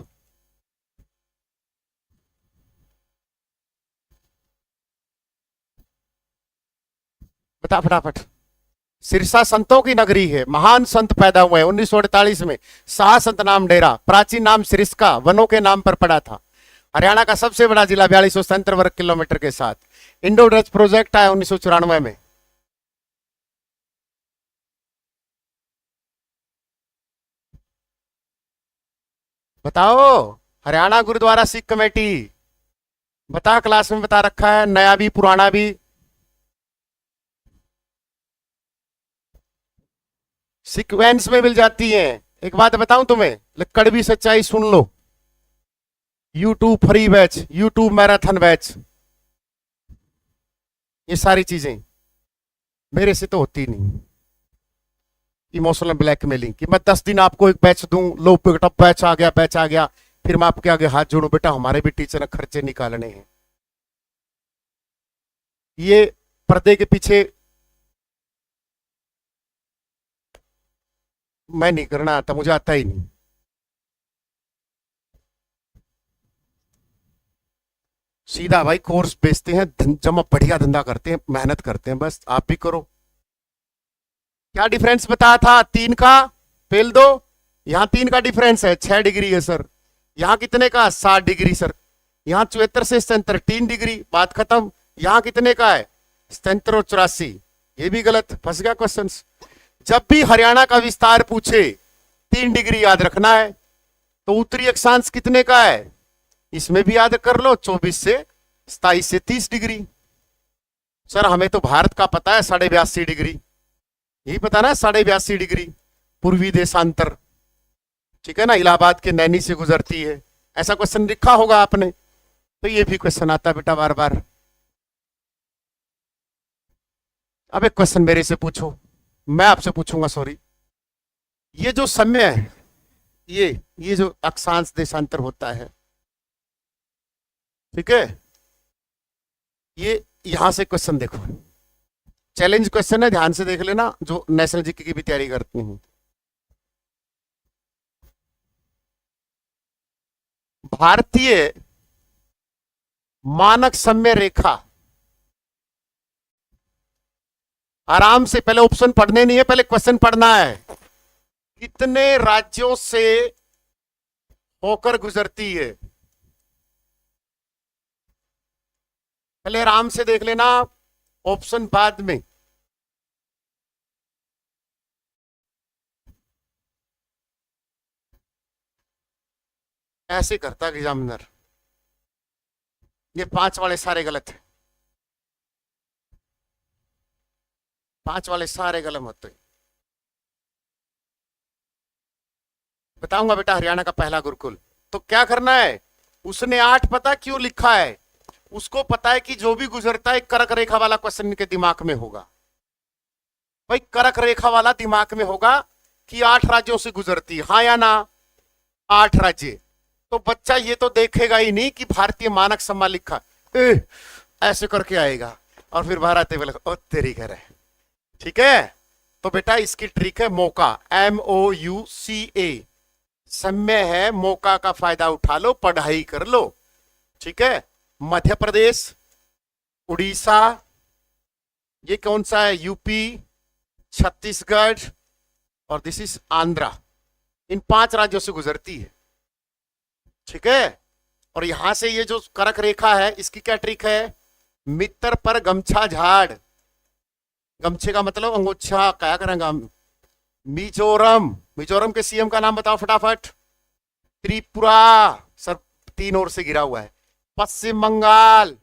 Speaker 1: बता फटाफट। सिरसा संतों की नगरी है, महान संत पैदा हुए 1948 में। शाह संत नाम डेरा, प्राचीन नाम सिरिस्का, वनों के नाम पर पड़ा था। हरियाणा का सबसे बड़ा जिला 4277 वर्ग किलोमीटर के साथ। इंडो डच प्रोजेक्ट आया 1994 में। बताओ, हरियाणा गुरुद्वारा सिख कमेटी, बता, क्लास में बता रखा है, नया भी पुराना भी। सीक्वेंस में मिल जाती है। एक बात बताऊं तुम्हें, कड़वी सच्चाई सुन लो। YouTube free batch, YouTube marathon batch, ये सारी चीजें मेरे से तो होती नहीं। इमोशनल ब्लैकमेलिंग कि मैं 10 दिन आपको एक बैच दूं, लो पिकअप बैच आ गया, बैच आ गया, फिर मैं आपके आगे हाथ जोड़ू, बेटा हमारे भी टीचर ने खर्चे निकालने हैं। ये पर्दे के पीछे मैं नहीं करना आता, मुझे आता ही नहीं। सीधा भाई कोर्स बेचते हैं, जमा बढ़िया धंधा करते हैं, मेहनत करते हैं, बस आप भी करो। क्या डिफरेंस बताया था? 3 का फेल दो, यहां 3 का डिफरेंस है, 6 डिग्री है सर। यहां कितने का? 7 डिग्री सर। यहां 74 से 77 3 डिग्री, बात खत्म। यहां कितने का है? 77 और 84, ये भी गलत, फंस गया क्वेश्चन। जब भी हरियाणा का विस्तार पूछे 3 डिग्री याद रखना है। तो उत्तरी अक्षांश कितने का है? इसमें भी याद कर लो, 24 से 27 से 30 डिग्री। सर हमें तो भारत का पता है 82.5 डिग्री, यही पता ना, 82.5 डिग्री पूर्वी देशांतर, ठीक है ना, इलाहाबाद के नैनी से गुजरती है। ऐसा क्वेश्चन लिखा होगा आपने, तो ये भी क्वेश्चन आता है बेटा बार बार। अब एक क्वेश्चन मेरे से पूछो, मैं आपसे पूछूंगा, सॉरी। ये जो समय है, ये जो अक्षांश देशांतर होता है, ठीक है, ये यहां से क्वेश्चन देखो, चैलेंज क्वेश्चन है, ध्यान से देख लेना, जो नेशनल जीके की भी तैयारी करती हूं। भारतीय मानक समय रेखा, आराम से, पहले ऑप्शन पढ़ने नहीं है, पहले क्वेश्चन पढ़ना है। कितने राज्यों से होकर गुजरती है? पहले आराम से देख लेना, ऑप्शन बाद में। ऐसे करता एग्जामिनर, ये 5 वाले सारे गलत है, 5 वाले सारे गलत होते हैं। बताऊंगा बेटा, हरियाणा का पहला गुरुकुल। तो क्या करना है, उसने 8 पता क्यों लिखा है, उसको पता है कि जो भी गुजरता है कर्क रेखा वाला क्वेश्चन इनके दिमाग में होगा। भाई कर्क रेखा वाला दिमाग में होगा कि 8 राज्यों से गुजरती है, हाँ या ना? 8 राज्य। तो बच्चा ये तो देखेगा ही नहीं कि भारतीय मानक सम्मान लिखा, ऐसे करके आएगा और फिर बाहर आते हुए ओ तेरी घर है। ठीक है, तो बेटा इसकी ट्रिक है मौका, MOUCA, समय है, मौका का फायदा उठा लो, पढ़ाई कर लो। ठीक है, मध्य प्रदेश, उड़ीसा, ये कौन सा है? यूपी, छत्तीसगढ़, और दिस इज आंध्रा। इन 5 राज्यों से गुजरती है, ठीक है। और यहां से ये जो कर्क रेखा है, इसकी क्या ट्रिक है, मित्र पर गमछा झाड़, गमछे का मतलब अंगोछा, क्या करेंगे हम। मिजोरम, मिजोरम के सीएम का नाम बताओ फटाफट। त्रिपुरा, सर 3 ओर से घिरा हुआ है। पश्चिम बंगाल,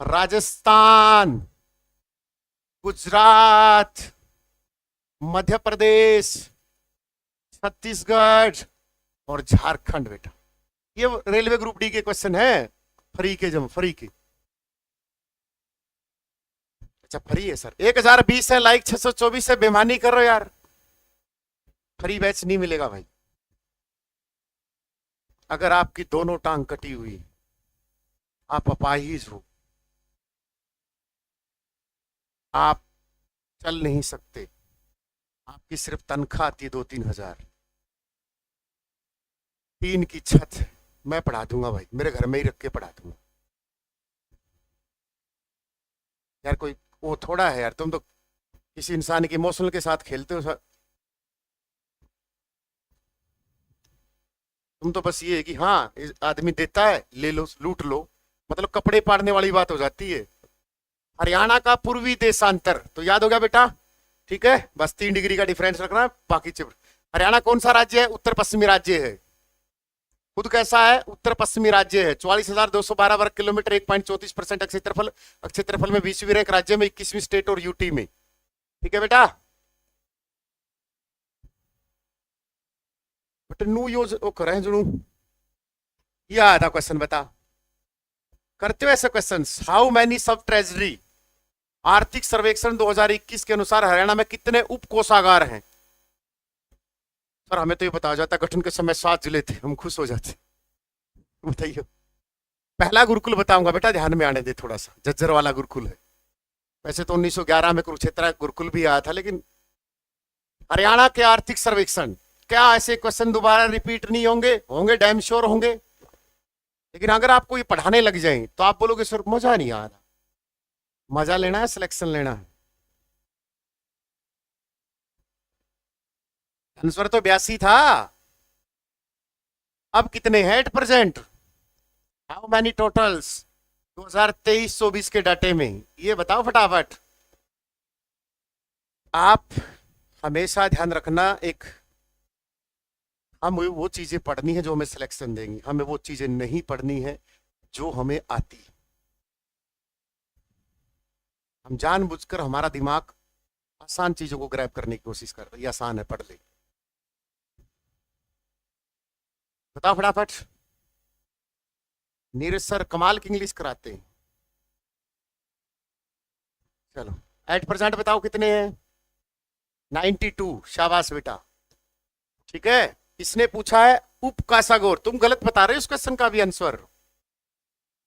Speaker 1: राजस्थान, गुजरात, मध्य प्रदेश, छत्तीसगढ़ और झारखंड। बेटा ये रेलवे ग्रुप डी के क्वेश्चन है, फ्री के, जम फ्री के। अच्छा फ्री है सर, 1020 है, लाइक 624 है, बेईमानी कर रहे हो यार, फ्री बैच नहीं मिलेगा भाई। अगर आपकी दोनों टांग कटी हुई, आप अपाहिज हो, आप चल नहीं सकते, आपकी सिर्फ तनख्वाह आती है 2-3 हजार, 3 की छत है, मैं पढ़ा दूंगा भाई, मेरे घर में ही रख के पढ़ा दूंगा यार। कोई वो थोड़ा है यार, तुम तो किसी इंसान के इमोशनल के साथ खेलते हो सर। तुम तो बस ये है कि हाँ आदमी देता है ले लो लूट लो, मतलब कपड़े पाड़ने वाली बात हो जाती है। हरियाणा का पूर्वी देशांतर तो याद हो गया बेटा, ठीक है, बस 3 डिग्री का डिफरेंस रखना है, बाकी हरियाणा कौन सा राज्य है, उत्तर पश्चिमी राज्य है। खुद कैसा है, उत्तर पश्चिमी राज्य है। 44,212 वर्ग किलोमीटर, 1.34% क्षेत्रफल, क्षेत्रफल में 20वीं रैंक राज्य में, 21वीं स्टेट और यूटी में, ठीक है बेटा। बट नू यूज वो करें जुनू, ये आधा क्वेश्चन बता, करते हो ऐसे क्वेश्चन। हाउ मैनी सब ट्रेजरी, आर्थिक सर्वेक्षण 2021 के अनुसार हरियाणा में कितने उप कोषागार हैं। सर हमें तो ये बताया जाता गठन के समय 7 जिले थे, हम खुश हो जाते। बताइए, पहला गुरुकुल बताऊंगा बेटा, ध्यान में आने दे थोड़ा सा, झज्जर वाला गुरुकुल है। वैसे तो 1911 में कुरुक्षेत्र गुरुकुल भी आया था, लेकिन हरियाणा के आर्थिक सर्वेक्षण, क्या ऐसे क्वेश्चन दोबारा रिपीट नहीं होंगे, होंगे डैम श्योर होंगे। लेकिन अगर आपको ये पढ़ाने लग जाए तो आप बोलोगे सर मजा नहीं आ रहा। मजा लेना है, सिलेक्शन लेना है। आंसर तो 82 था, अब कितने हैं at present, how many totals 2023-24 के डाटे में, ये बताओ फटाफट। आप हमेशा ध्यान रखना, एक हमें वो चीजें पढ़नी है जो हमें सिलेक्शन देंगी, हमें वो चीजें नहीं पढ़नी है जो हमें आती। हम जानबूझकर हमारा दिमाग आसान चीजों को ग्रैब करने की कोशिश कर रहे, ये आसान है पढ़ ले। बताओ फटाफट। नीरज सर कमाल की इंग्लिश कराते हैं। चलो एट प्रेजेंट बताओ कितने हैं, 92, शाबाश बेटा, ठीक है। इसने पूछा है उप कासागोर, तुम गलत बता रहे हो इस क्वेश्चन का भी आंसर।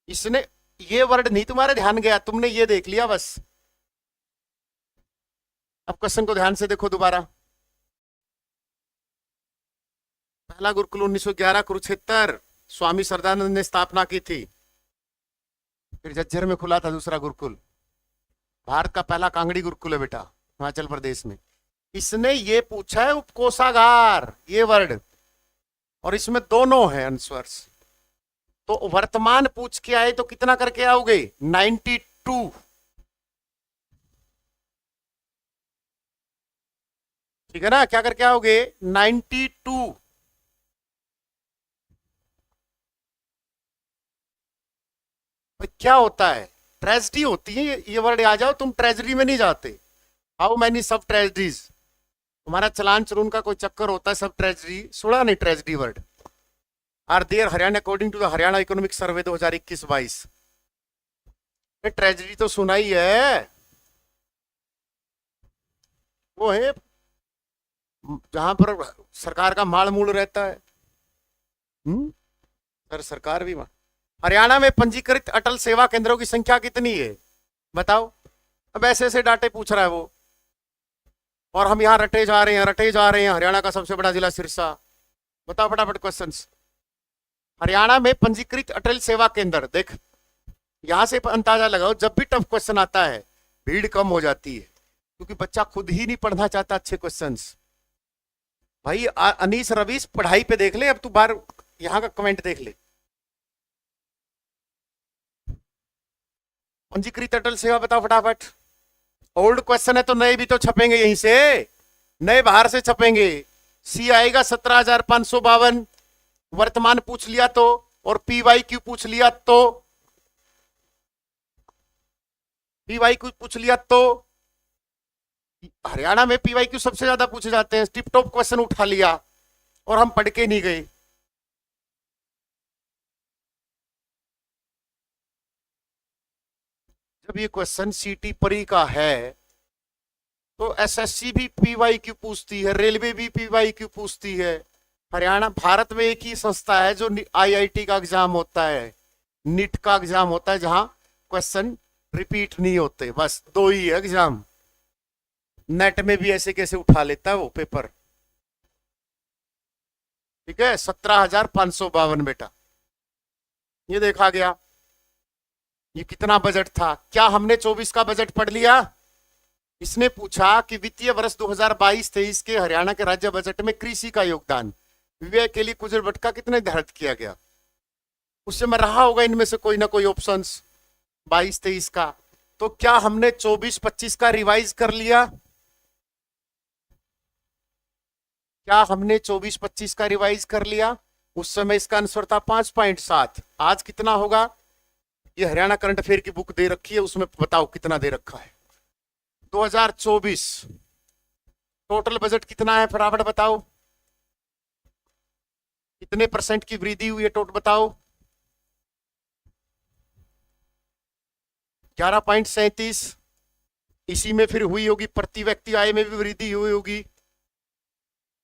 Speaker 1: इसने ये वर्ड नहीं तुम्हारे ध्यान गया, तुमने ये देख लिया बस। अब क्वेश्चन को ध्यान से देखो दोबारा। पहला गुरुकुल 1911 कुरुक्षेत्र, स्वामी सरदानंद ने स्थापना की थी। फिर झज्जर में खुला था दूसरा गुरुकुल, भारत का पहला कांगड़ी गुरुकुल है बेटा, हिमाचल प्रदेश में। इसने ये पूछा है उपकोषागार, ये वर्ड, और इसमें दोनों है आंसर्स। तो वर्तमान पूछ के आए तो कितना करके आओगे, 92, ठीक है ना, क्या करके आओगे 92। क्या होता है, ट्रेजेडी होती है, ये वर्ड आ जाओ तुम ट्रेजेडी में नहीं जाते। हाउ मैनी सब ट्रेजेडीज, तुम्हारा चलान चलून का कोई चक्कर होता है, सब ट्रेजेडी सुना नहीं, tragedy word are there Haryana according to the Haryana economic survey 2021-22। Tragedy तो सुना ही है, वो है जहां पर सरकार का माल मूल रहता है। सर सरकार भी हरियाणा में पंजीकृत अटल सेवा केंद्रों की संख्या कितनी है बताओ। अब ऐसे ऐसे डाटे पूछ रहा है वो, और हम यहाँ रटे जा रहे हैं, रटे जा रहे हैं। हरियाणा का सबसे बड़ा जिला सिरसा, बताओ फटाफट क्वेश्चंस। हरियाणा में पंजीकृत अटल सेवा केंद्र, देख यहां से अंदाजा लगाओ, जब भी टफ क्वेश्चन आता है भीड़ कम हो जाती है, क्योंकि बच्चा खुद ही नहीं पढ़ना चाहता अच्छे क्वेश्चंस। भाई अनीस रवीश पढ़ाई पे देख ले, अब तू बाहर यहाँ का कमेंट देख ले। पंजीकृत अटल सेवा बताओ फटाफट। ओल्ड क्वेश्चन है तो नए भी तो छपेंगे यहीं से, नए बाहर से छपेंगे। सी आएगा 17,552, वर्तमान पूछ लिया तो, और पीवाई क्यू पूछ लिया तो, पीवाई क्यू पूछ लिया तो। हरियाणा में पीवाई क्यू सबसे ज्यादा पूछे जाते हैं, टिप टॉप क्वेश्चन उठा लिया और हम पढ़ के नहीं गए। जब ये क्वेश्चन सीटी परी का है तो एसएससी भी पीवाई क्यू पूछती है, रेलवे भी पीवाई क्यू पूछती है। हरियाणा भारत में एक ही संस्था है जो आईआईटी का एग्जाम होता है, नीट का एग्जाम होता है, जहां क्वेश्चन रिपीट नहीं होते, बस दो ही है एग्जाम। नेट में भी ऐसे कैसे उठा लेता है वो पेपर। ठीक है, 17,552 बेटा, ये देखा गया। ये कितना बजट था? क्या हमने 24 का बजट पढ़ लिया? इसने पूछा कि वित्तीय वर्ष 2022-23 के हरियाणा के राज्य बजट में कृषि का योगदान व्यय के लिए कुशल बट का कितने निर्धारित किया गया। उससे मैं रहा होगा इनमें से कोई ना कोई ऑप्शंस 22-23 का। तो क्या हमने 24-25 का रिवाइज कर लिया? क्या हमने 24-25 का रिवाइज कर लिया? उस समय इसका आंसर था 5.7। आज कितना होगा? ये हरियाणा करंट अफेयर की बुक दे रखी है, उसमें बताओ कितना दे रखा है। 2024 टोटल बजट कितना है फटाफट बताओ, कितने परसेंट की वृद्धि हुई है टोटल बताओ। 11.37। इसी में फिर हुई होगी प्रति व्यक्ति आय में भी वृद्धि हुई होगी।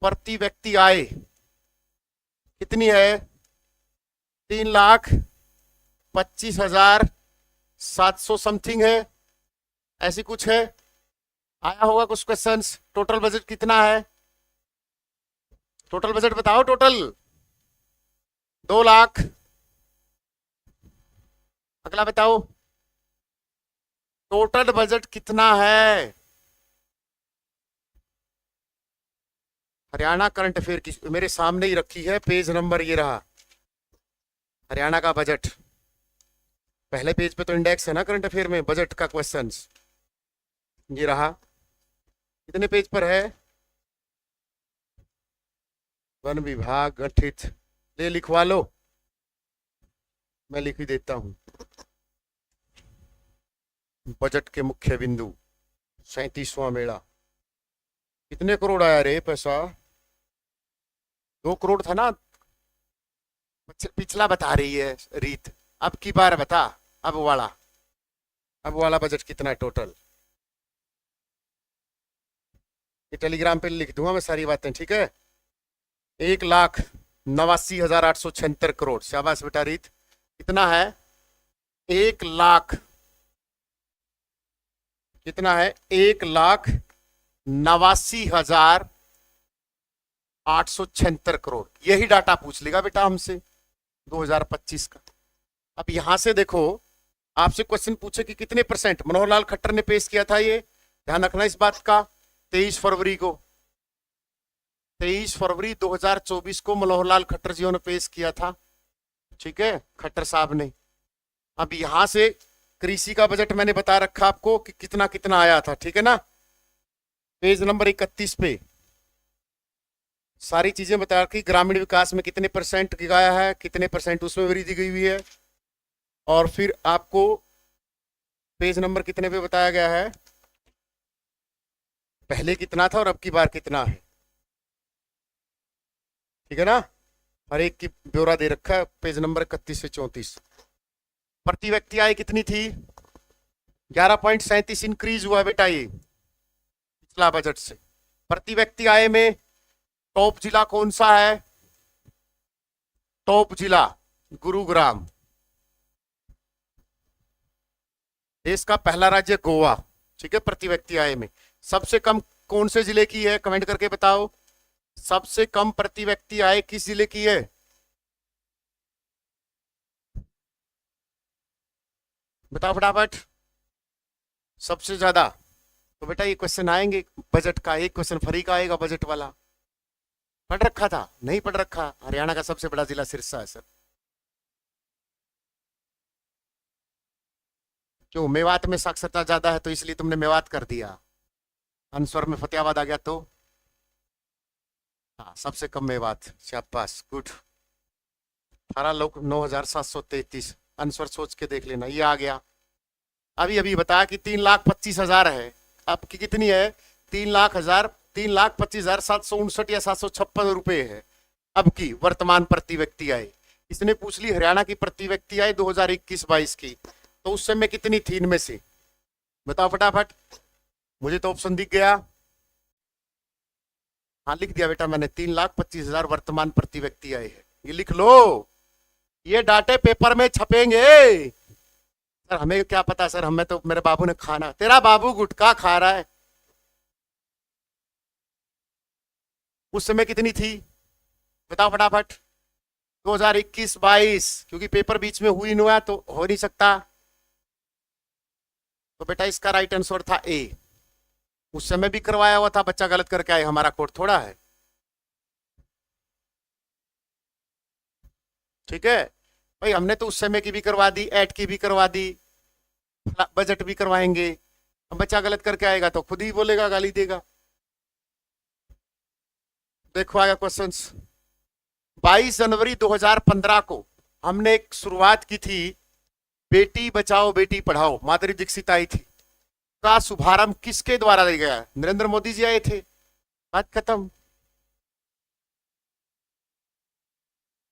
Speaker 1: प्रति व्यक्ति आय कितनी है? 3,25,700 समथिंग है, ऐसी कुछ है। आया होगा कुछ क्वेश्चंस। टोटल बजट कितना है? टोटल बजट बताओ। टोटल 2 लाख। अगला बताओ टोटल बजट कितना है? हरियाणा करंट अफेयर की मेरे सामने ही रखी है, पेज नंबर ये रहा, हरियाणा का बजट। पहले पेज पे तो इंडेक्स है ना करंट अफेयर में बजट का क्वेश्चंस, ये रहा। कितने पेज पर है? वन विभाग गठित, ले लिखवा लो, मैं लिख ही देता हूं। बजट के मुख्य बिंदु, 37वां मेला। कितने करोड़ आया रे पैसा? 2 करोड़ था ना पिछला, बता रही है रीत। अब की बार बता, अब वाला बजट कितना है टोटल? ये टेलीग्राम पे लिख दूंगा मैं सारी बातें, ठीक है। 1,89,876 करोड़। शाबाश बेटा रीत। कितना है? 1,00,000 कितना है? 1,89,876 करोड़। यही डाटा पूछ लेगा बेटा हमसे 2025 का। अब यहां से देखो, आपसे क्वेश्चन पूछे कि कितने परसेंट। मनोहर लाल खट्टर ने पेश किया था, ये ध्यान रखना इस बात का। 23 फरवरी को, 23 फरवरी 2024 को मनोहर लाल खट्टर जी ने पेश किया था, ठीक है, खट्टर साहब ने। अब यहां से कृषि का बजट मैंने बता रखा आपको कि कितना कितना आया था, ठीक है ना। पेज नंबर 31 पे सारी चीजें बता रखी। ग्रामीण विकास में कितने परसेंट गया है, कितने परसेंट उसमें वृद्धि गई हुई है, और फिर आपको पेज नंबर कितने पे बताया गया है, पहले कितना था और अब की बार कितना है, ठीक है ना। हर एक की ब्यौरा दे रखा है, पेज नंबर 31 से 34। प्रति व्यक्ति आय कितनी थी? 11.37 इंक्रीज हुआ बेटा ये पिछला बजट से। प्रति व्यक्ति आय में टॉप जिला कौन सा है? टॉप जिला गुरुग्राम। देश का पहला राज्य गोवा, ठीक है, प्रति व्यक्ति आय में। सबसे कम कौन से जिले की है? कमेंट करके बताओ। सबसे कम प्रति व्यक्ति आय किस जिले की है? बताओ फटाफट। सबसे ज्यादा। तो बेटा ये क्वेश्चन आएंगे बजट का, एक क्वेश्चन फ्री का आएगा बजट वाला। पढ़ रखा था? नहीं पढ़ रखा। हरियाणा का सबसे बड़ा जिला सिरसा है सर। क्यों, मेवात में साक्षरता ज्यादा है तो इसलिए तुमने मेवात कर दिया? अनस्वर में फतेहाबाद आ गया तो? हाँ, सबसे कम मेवात, शाबाश, गुड। 18 लोग 9,733। अनस्वर सोच के देख लेना, ये आ गया। अभी अभी बताया कि 3,25,000 है। अब की कितनी है? 3,00,000, 3,25,759 या 756 रुपए है अब की वर्तमान प्रति व्यक्ति आय। इसने पूछ ली हरियाणा की प्रति व्यक्ति आय 2021-22 की, तो उस समय कितनी थी इनमें से? बताओ फटाफट। मुझे तो ऑप्शन दिख गया। हाँ लिख दिया बेटा मैंने, 3,25,000 वर्तमान प्रति व्यक्ति आय है। ये लिख लो, ये डाटे पेपर में छपेंगे। सर हमें क्या पता सर, हमें तो मेरे बाबू ने खाना। तेरा बाबू गुटखा खा रहा है। उस समय कितनी थी बताओ फटाफट? 2021-22, क्योंकि पेपर बीच में हुई नहीं तो हो नहीं सकता। तो बेटा इसका राइट आंसर था ए। उस समय भी करवाया हुआ था, बच्चा गलत करके आए, हमारा कोड थोड़ा है। ठीक है भाई, हमने तो उस समय की भी करवा दी, एट की भी करवा दी, बजट भी करवाएंगे। अब बच्चा गलत करके आएगा तो खुद ही बोलेगा, गाली देगा। देखो आया क्वेश्चन। 22 जनवरी 2015 को हमने एक शुरुआत की थी, बेटी बचाओ बेटी पढ़ाओ, माधुरी दीक्षित आई थी। का शुभारंभ किसके द्वारा दिया गया? नरेंद्र मोदी जी आए थे। बात खत्म।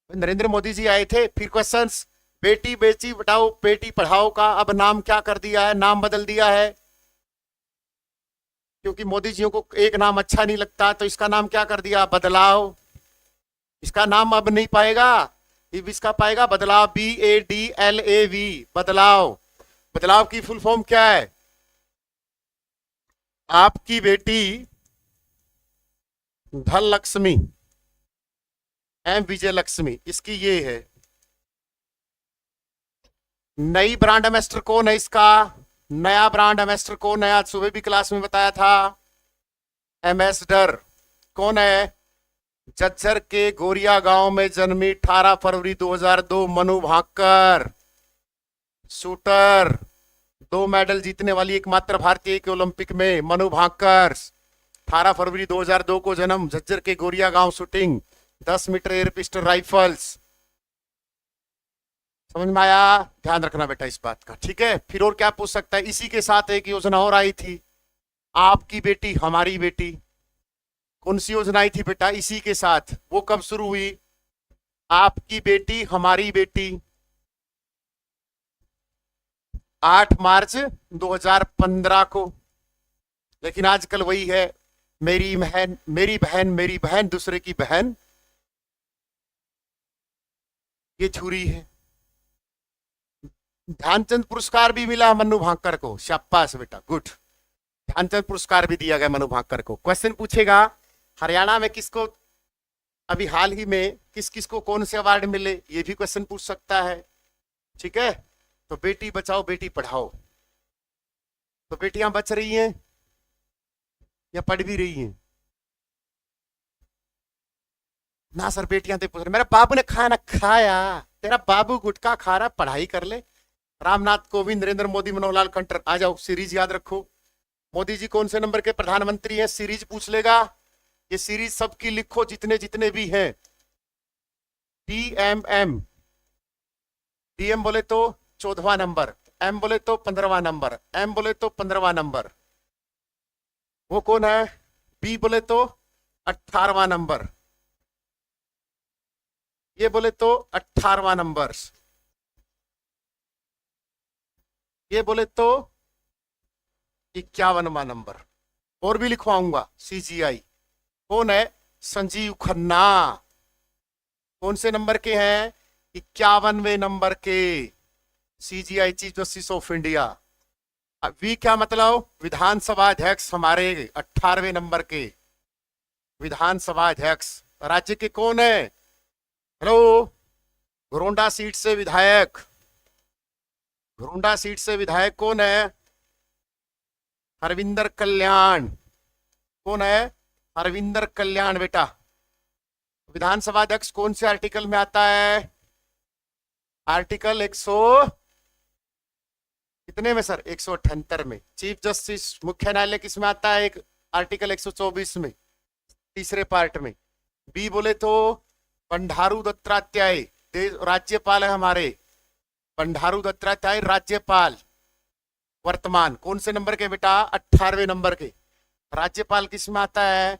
Speaker 1: नरेंद्र मोदी जी आए थे। फिर क्वेश्चंस, बेटी बेटी बचाओ बेटी पढ़ाओ का अब नाम क्या कर दिया है? नाम बदल दिया है, क्योंकि मोदी जी को एक नाम अच्छा नहीं लगता, तो इसका नाम क्या कर दिया? बदलाव। इसका नाम अब नहीं पाएगा, इसका पाएगा बदलाव, BADLAV, बदलाव। बदलाव की फुल फॉर्म क्या है? आपकी बेटी धन लक्ष्मी, एम विजय लक्ष्मी, इसकी ये है। नई ब्रांड एम्बेसडर कौन है इसका? नया ब्रांड एम्बेसडर कौन है? आज सुबह भी क्लास में बताया था। एम्बेसडर कौन है? झज्जर के गोरिया गांव में जन्मी 18 फरवरी 2002 मनु भाकर, शूटर, 2 मेडल जीतने वाली एकमात्र भारतीय के ओलंपिक में मनु भाकर। 18 फरवरी 2002 को जन्म, झज्जर के गोरिया गांव, shooting 10 metre air pistol rifles. समझ में आया? ध्यान रखना बेटा इस बात का, ठीक है। फिर और क्या पूछ सकता है? इसी के साथ एक योजना और आई थी, आपकी बेटी हमारी बेटी। कौन सी योजना आई थी बेटा इसी के साथ? वो कब शुरू हुई? आपकी बेटी हमारी बेटी, 8 मार्च 2015 को। लेकिन आजकल वही है, मेरी बहन मेरी बहन मेरी बहन दूसरे की बहन, ये छुरी है। ध्यानचंद पुरस्कार भी मिला मनु भाकर को, शाबाश बेटा, गुड। ध्यानचंद पुरस्कार भी दिया गया मनु भाकर को। क्वेश्चन पूछेगा हरियाणा में किसको अभी हाल ही में किस किस को कौन से अवार्ड मिले, ये भी क्वेश्चन पूछ सकता है, ठीक है। तो बेटी बचाओ बेटी पढ़ाओ, तो बेटियां बच रही हैं या पढ़ भी रही हैं? ना सर, बेटियां तो पूछ रहे मेरे बाबू ने खाना खाया। तेरा बाबू गुटखा खा रहा, पढ़ाई कर ले। रामनाथ कोविंद, नरेंद्र मोदी, मनोहर लाल खट्टर। आ जाओ, सीरीज याद रखो। मोदी जी कौन से नंबर के प्रधानमंत्री हैं? सीरीज पूछ लेगा। ये सीरीज सबकी लिखो, जितने जितने भी हैं। DMM, DM बोले तो 14वां नंबर, M बोले तो 15वां नंबर, M बोले तो 15वां नंबर। वो कौन है? B बोले तो 18वां नंबर, ये बोले तो 18वां नंबर, ये बोले तो 51वां नंबर। और भी लिखवाऊंगा। CGI कौन है? संजीव खन्ना। कौन से नंबर के हैं? 51वें नंबर के। CGI chief justice of India. वी क्या मतलब? विधानसभा अध्यक्ष, हमारे 18वें नंबर के विधानसभा अध्यक्ष। राज्य के कौन है? हेलो, घरोंडा सीट से विधायक, घरोंडा सीट से विधायक कौन है? हरविंदर कल्याण। कौन है? हरविंदर कल्याण बेटा। विधानसभा अध्यक्ष कौन से आर्टिकल में आता है? आर्टिकल 100 कितने में सर? 178 में। चीफ जस्टिस मुख्य न्यायालय किस में आता है? एक आर्टिकल 124 में, तीसरे पार्ट में। बी बोले तो बंडारू दत्तात्रेय राज्यपाल है हमारे, बंडारू दत्तात्रेय राज्यपाल वर्तमान। कौन से नंबर के बेटा? 18वें नंबर के। राज्यपाल किस में आता है?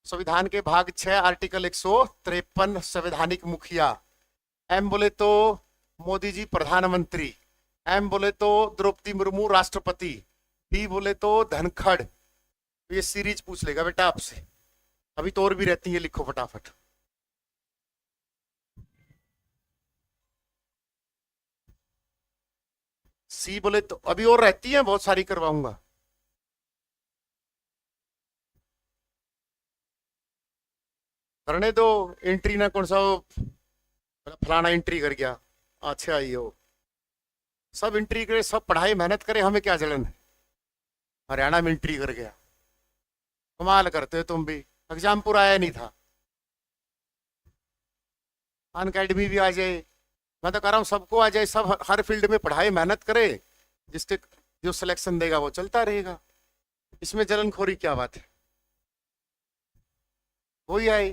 Speaker 1: संविधान के भाग 6 आर्टिकल 153 संवैधानिक मुखिया। एम बोले तो मोदी जी प्रधानमंत्री। एम बोले तो द्रौपदी मुर्मू राष्ट्रपति। बी बोले तो धनखड़। ये सीरीज पूछ लेगा बेटा आपसे, अभी तो और भी रहती है, लिखो फटाफट। सी बोले तो अभी और रहती है, बहुत सारी करवाऊंगा। करने दो एंट्री ना, कौन सा फलाना एंट्री कर गया। अच्छा ये हो, सब एंट्री करे, सब पढ़ाई मेहनत करे, हमें क्या जलन है? हरियाणा में एंट्री कर गया, कमाल करते हो तुम भी। एग्जाम पूरा आया नहीं था, अन अकेडमी भी आ जाए। मैं तो कह रहा हूँ सबको आ जाए, सब हर फील्ड में पढ़ाई मेहनत करे, जिसके जो सिलेक्शन देगा वो चलता रहेगा। इसमें जलनखोरी क्या बात है? कोई आए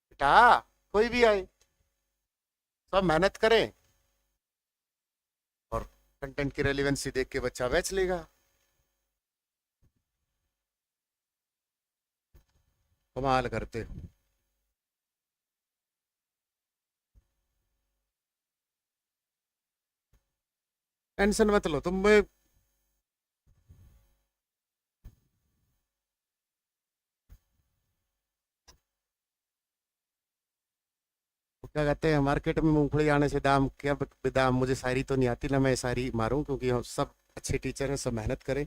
Speaker 1: बेटा, कोई भी आए, सब मेहनत करें और कंटेंट की रेलिवेंसी देख के बच्चा बैच लेगा। कमाल करते हो। टेंशन मत लो तुम। क्या कहते हैं मार्केट में मूंगफली आने से दाम क्या दाम? मुझे शायरी तो नहीं आती ना, मैं शायरी मारूं, क्योंकि हम सब अच्छे टीचर हैं, सब मेहनत करें।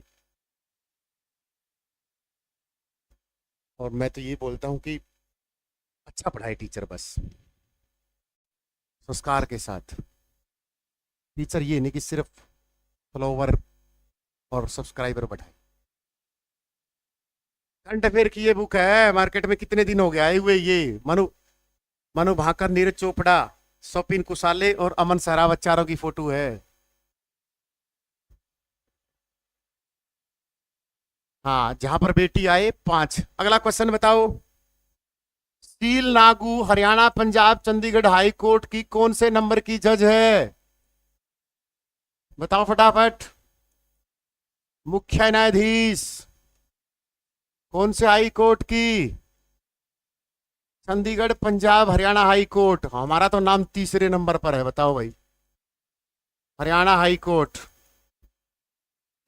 Speaker 1: और मैं तो ये बोलता हूँ कि अच्छा पढ़ाए टीचर, बस संस्कार के साथ। टीचर ये नहीं कि सिर्फ फॉलोवर और सब्सक्राइबर बढ़ाए। करंट अफेयर की ये बुक है, मार्केट में कितने दिन हो गए आए हुए। ये मनु मनु भाकर, नीरज चोपड़ा, सोपिन कुसाले और अमन सहरावत, चारों की फोटो है। हाँ, जहां पर बेटी आए 5। अगला क्वेश्चन बताओ। Seal Nagu Haryana Punjab Chandigarh high court की कौन से नंबर की जज है? बताओ फटाफट। मुख्य न्यायाधीश। कौन से हाई कोर्ट की? Chandigarh Punjab Haryana high court. हमारा तो नाम तीसरे नंबर पर है, बताओ भाई। Haryana high court.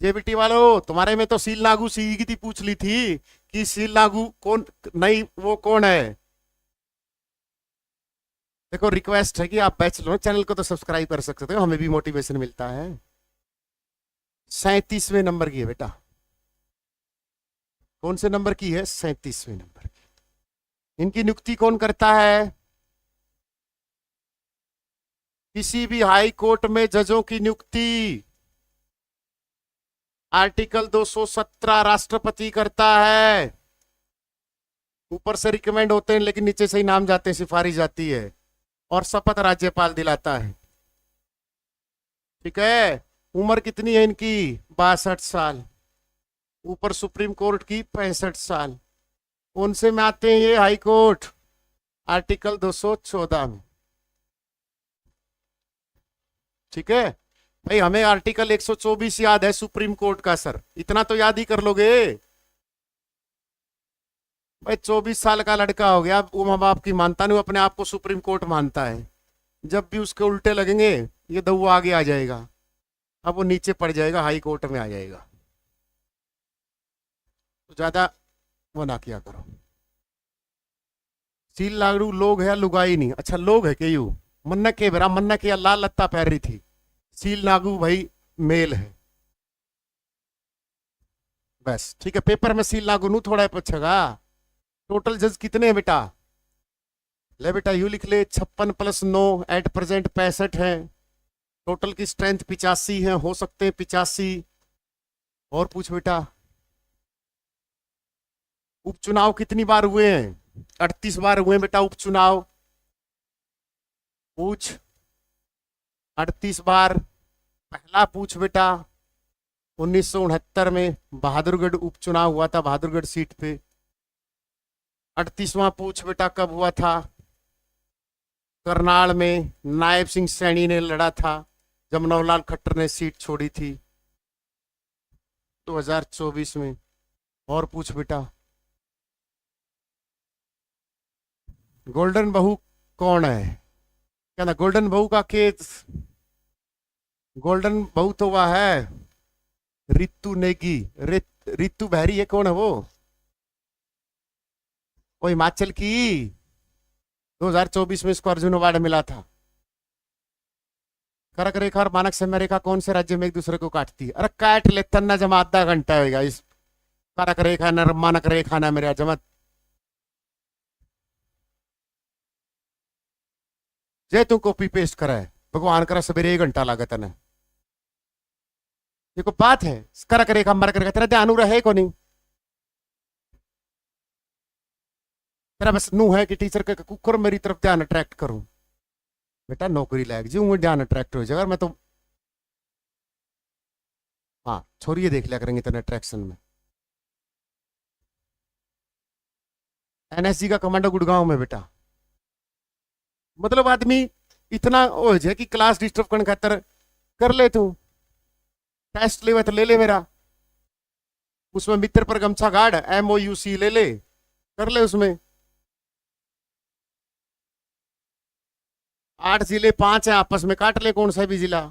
Speaker 1: जेबीटी वालों, तुम्हारे में तो सील नागू सी की थी, पूछ ली थी कि सील नागू कौन, नहीं वो कौन है। देखो रिक्वेस्ट है कि आप बैच लो, चैनल को तो सब्सक्राइब कर सकते हो, हमें भी मोटिवेशन मिलता है। 37वें नंबर की है बेटा। कौन से नंबर की है? 37वें नंबर की। इनकी नियुक्ति कौन करता है? किसी भी हाई कोर्ट में जजों की नियुक्ति आर्टिकल 217 राष्ट्रपति करता है। ऊपर से रिकमेंड होते हैं, लेकिन नीचे से ही नाम जाते हैं, सिफारिश जाती है, और शपथ राज्यपाल दिलाता है। ठीक है। उम्र कितनी है इनकी? 62 साल। ऊपर सुप्रीम कोर्ट की 65 साल। कौन से में आते हैं ये हाई कोर्ट? आर्टिकल 214 में। ठीक है भाई, हमें आर्टिकल 124 याद है सुप्रीम कोर्ट का सर, इतना तो याद ही कर लोगे भाई। 24 साल का लड़का हो गया, वो माँ बाप की मानता नहीं, अपने आप को सुप्रीम कोर्ट मानता है। जब भी उसके उल्टे लगेंगे, ये दो आगे आ जाएगा, अब वो नीचे पड़ जाएगा, हाई कोर्ट में आ जाएगा। तो ज्यादा वो ना किया करो। सील लागू लोग है या लुगाई नहीं? अच्छा लोग है के यू मन्ना के बेरा, मन्ना के लाल लत्ता पहन रही थी। सील नागू भाई मेल है, बस ठीक है। पेपर में सील नागू नू थोड़ा पूछेगा। टोटल जज कितने हैं बेटा? ले बेटा यू लिख ले, 56 + 9 एट प्रेजेंट 65 है। टोटल की स्ट्रेंथ 85 है, हो सकते हैं 85। और पूछ बेटा। उपचुनाव कितनी बार हुए हैं? 38 बार हुए बेटा उपचुनाव, पूछ 38 बार। पहला पूछ बेटा 1969 में बहादुरगढ़ उपचुनाव हुआ था, बहादुरगढ़ सीट पे। 38वां पूछ बेटा कब हुआ था? करनाल में नायब सिंह सैनी ने लड़ा था जब नवलाल खट्टर ने सीट छोड़ी थी 2024 में। और पूछ बेटा गोल्डन बहू कौन है? क्या ना गोल्डन बहू का केस, गोल्डन बहू तो वह है रितु नेगी। रितु बहरी है, कौन है वो हिमाचल की। 2024 में इसको अर्जुन अवार्ड मिला था। करक रेखा और मानक समय रेखा कौन से राज्य में एक दूसरे को काटती है? अरे काट ले तन्ना जमा आधा घंटा होगा इस करक रेखा न मानक रेखा ना मेरा जमा। जे तू कॉपी पेस्ट करा है भगवान करा सवेरे 1 घंटा लागत है। देखो बात है करक रेखा मरक रेखा तेरा ध्यान रहे को नहीं। तेरा बस नू है कि टीचर के कुकर मेरी तरफ ध्यान अट्रैक्ट करूं। बेटा नौकरी लायक जी हूं, ध्यान अट्रैक्ट हो जाएगा मैं तो। हाँ छोरिए देख लिया करेंगे तेरे अट्रैक्शन में। एनएसजी का कमांडो गुड़गांव में बेटा। मतलब आदमी इतना हो जाए कि क्लास डिस्टर्ब करने खातर कर ले तू। टेस्ट ले तो ले ले मेरा, उसमें मित्र पर गमछा गाड़ MOUC ले ले, कर ले उसमें। 8 जिले 5 है आपस में, काट ले कौन सा भी जिला।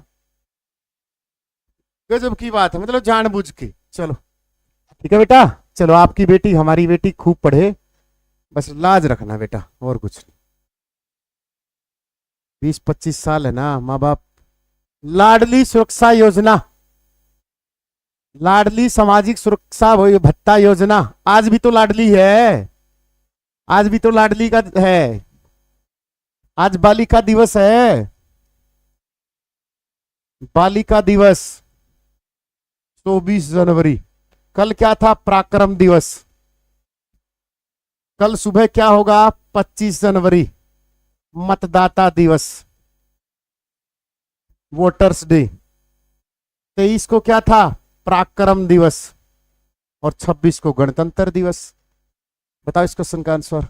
Speaker 1: गजब की बात है, मतलब जानबूझ के। चलो ठीक है बेटा, चलो आपकी बेटी हमारी बेटी खूब पढ़े, बस लाज रखना बेटा और कुछ नहीं। 20-25 साल है ना माँ बाप। लाडली सुरक्षा योजना, लाडली सामाजिक सुरक्षा भत्ता योजना आज भी तो लाडली है, आज भी तो लाडली का है। आज बालिका दिवस है, बालिका दिवस 24 जनवरी। कल क्या था? पराक्रम दिवस। कल सुबह क्या होगा? 25 जनवरी मतदाता दिवस, वोटर्स डे। 23 को क्या था? पराक्रम दिवस। और 26 को गणतंत्र दिवस। बताओ इस क्वेश्चन का आंसर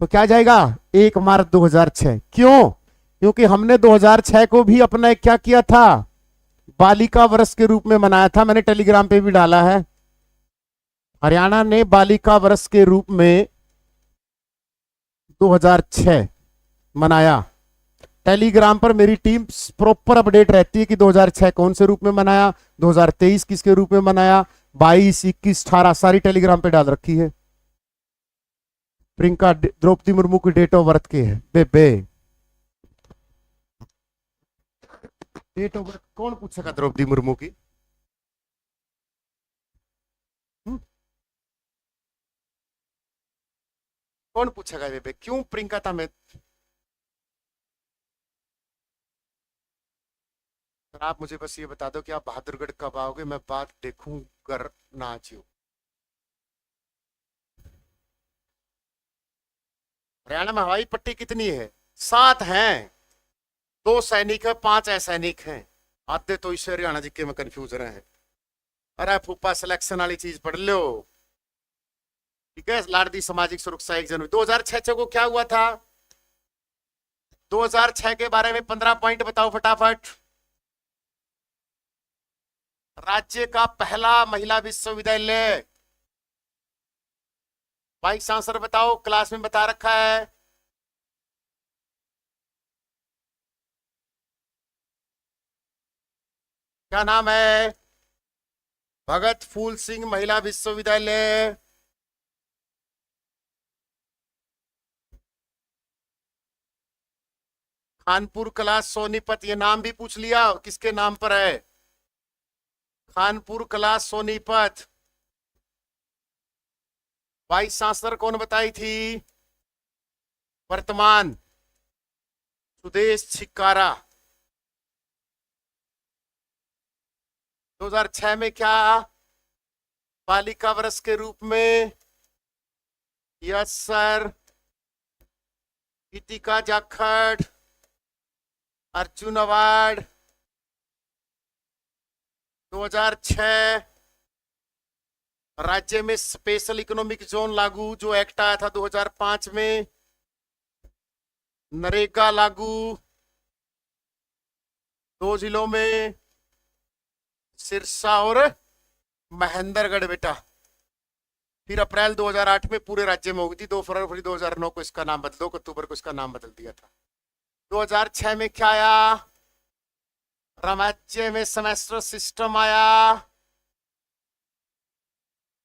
Speaker 1: तो क्या जाएगा? 1 मार्च 2006। क्यों? क्योंकि हमने 2006 को भी अपना एक क्या किया था? बालिका वर्ष के रूप में मनाया था। मैंने टेलीग्राम पे भी डाला है। हरियाणा ने बालिका वर्ष के रूप में 2006 मनाया। टेलीग्राम पर मेरी टीम प्रॉपर अपडेट रहती है कि 2006 कौन से रूप में मनाया, 2023 किसके रूप में मनाया, 22, 21, 18 सारी टेलीग्राम पे डाल रखी है। प्रियंका द्रौपदी मुर्मू की डेट ऑफ बर्थ के है बेबे। डेट ऑफ बर्थ कौन पूछेगा द्रौपदी मुर्मू की? कौन पूछेगा बेबे? क्यों प्रियंका था मैं? आप मुझे बस ये बता दो कि आप बहादुरगढ़ कब आओगे, मैं बात देखूं कर नाच। हरियाणा में हवाई पट्टी कितनी है? 7 हैं। 2 सैनिक है, 5 असैनिक हैं। आते तो इसे हरियाणा जी के में कंफ्यूज रहे हैं। अरे फूफा सिलेक्शन वाली चीज पढ़ लो। ठीक है, लाड़ली सामाजिक सुरक्षा 1 जनवरी 2006 को क्या हुआ था? 2006 के बारे में 15 पॉइंट बताओ फटाफट। राज्य का पहला महिला विश्वविद्यालय। वाइस चांसलर बताओ, क्लास में बता रखा है। क्या नाम है? भगत फूल सिंह महिला विश्वविद्यालय। खानपुर कला सोनीपत, ये नाम भी पूछ लिया किसके नाम पर है? खानपुर कला सोनीपत। वाइस चांसलर कौन बताई थी? वर्तमान सुदेश छिकारा। 2006 में क्या बालिका वर्ष के रूप में यस सर। गीतिका जाखड़, अर्जुन अवार्ड 2006। राज्य में स्पेशल इकोनॉमिक जोन लागू, जो एक्ट आया था 2005 में। नरेगा लागू 2 जिलों में, सिरसा और महेंद्रगढ़ बेटा। फिर अप्रैल 2008 में पूरे राज्य में होगी थी। 2 फरवरी 2009 को इसका नाम बदलो, अक्टूबर को इसका नाम बदल दिया था। 2006 में क्या आया? राज्य में सेमेस्टर सिस्टम आया।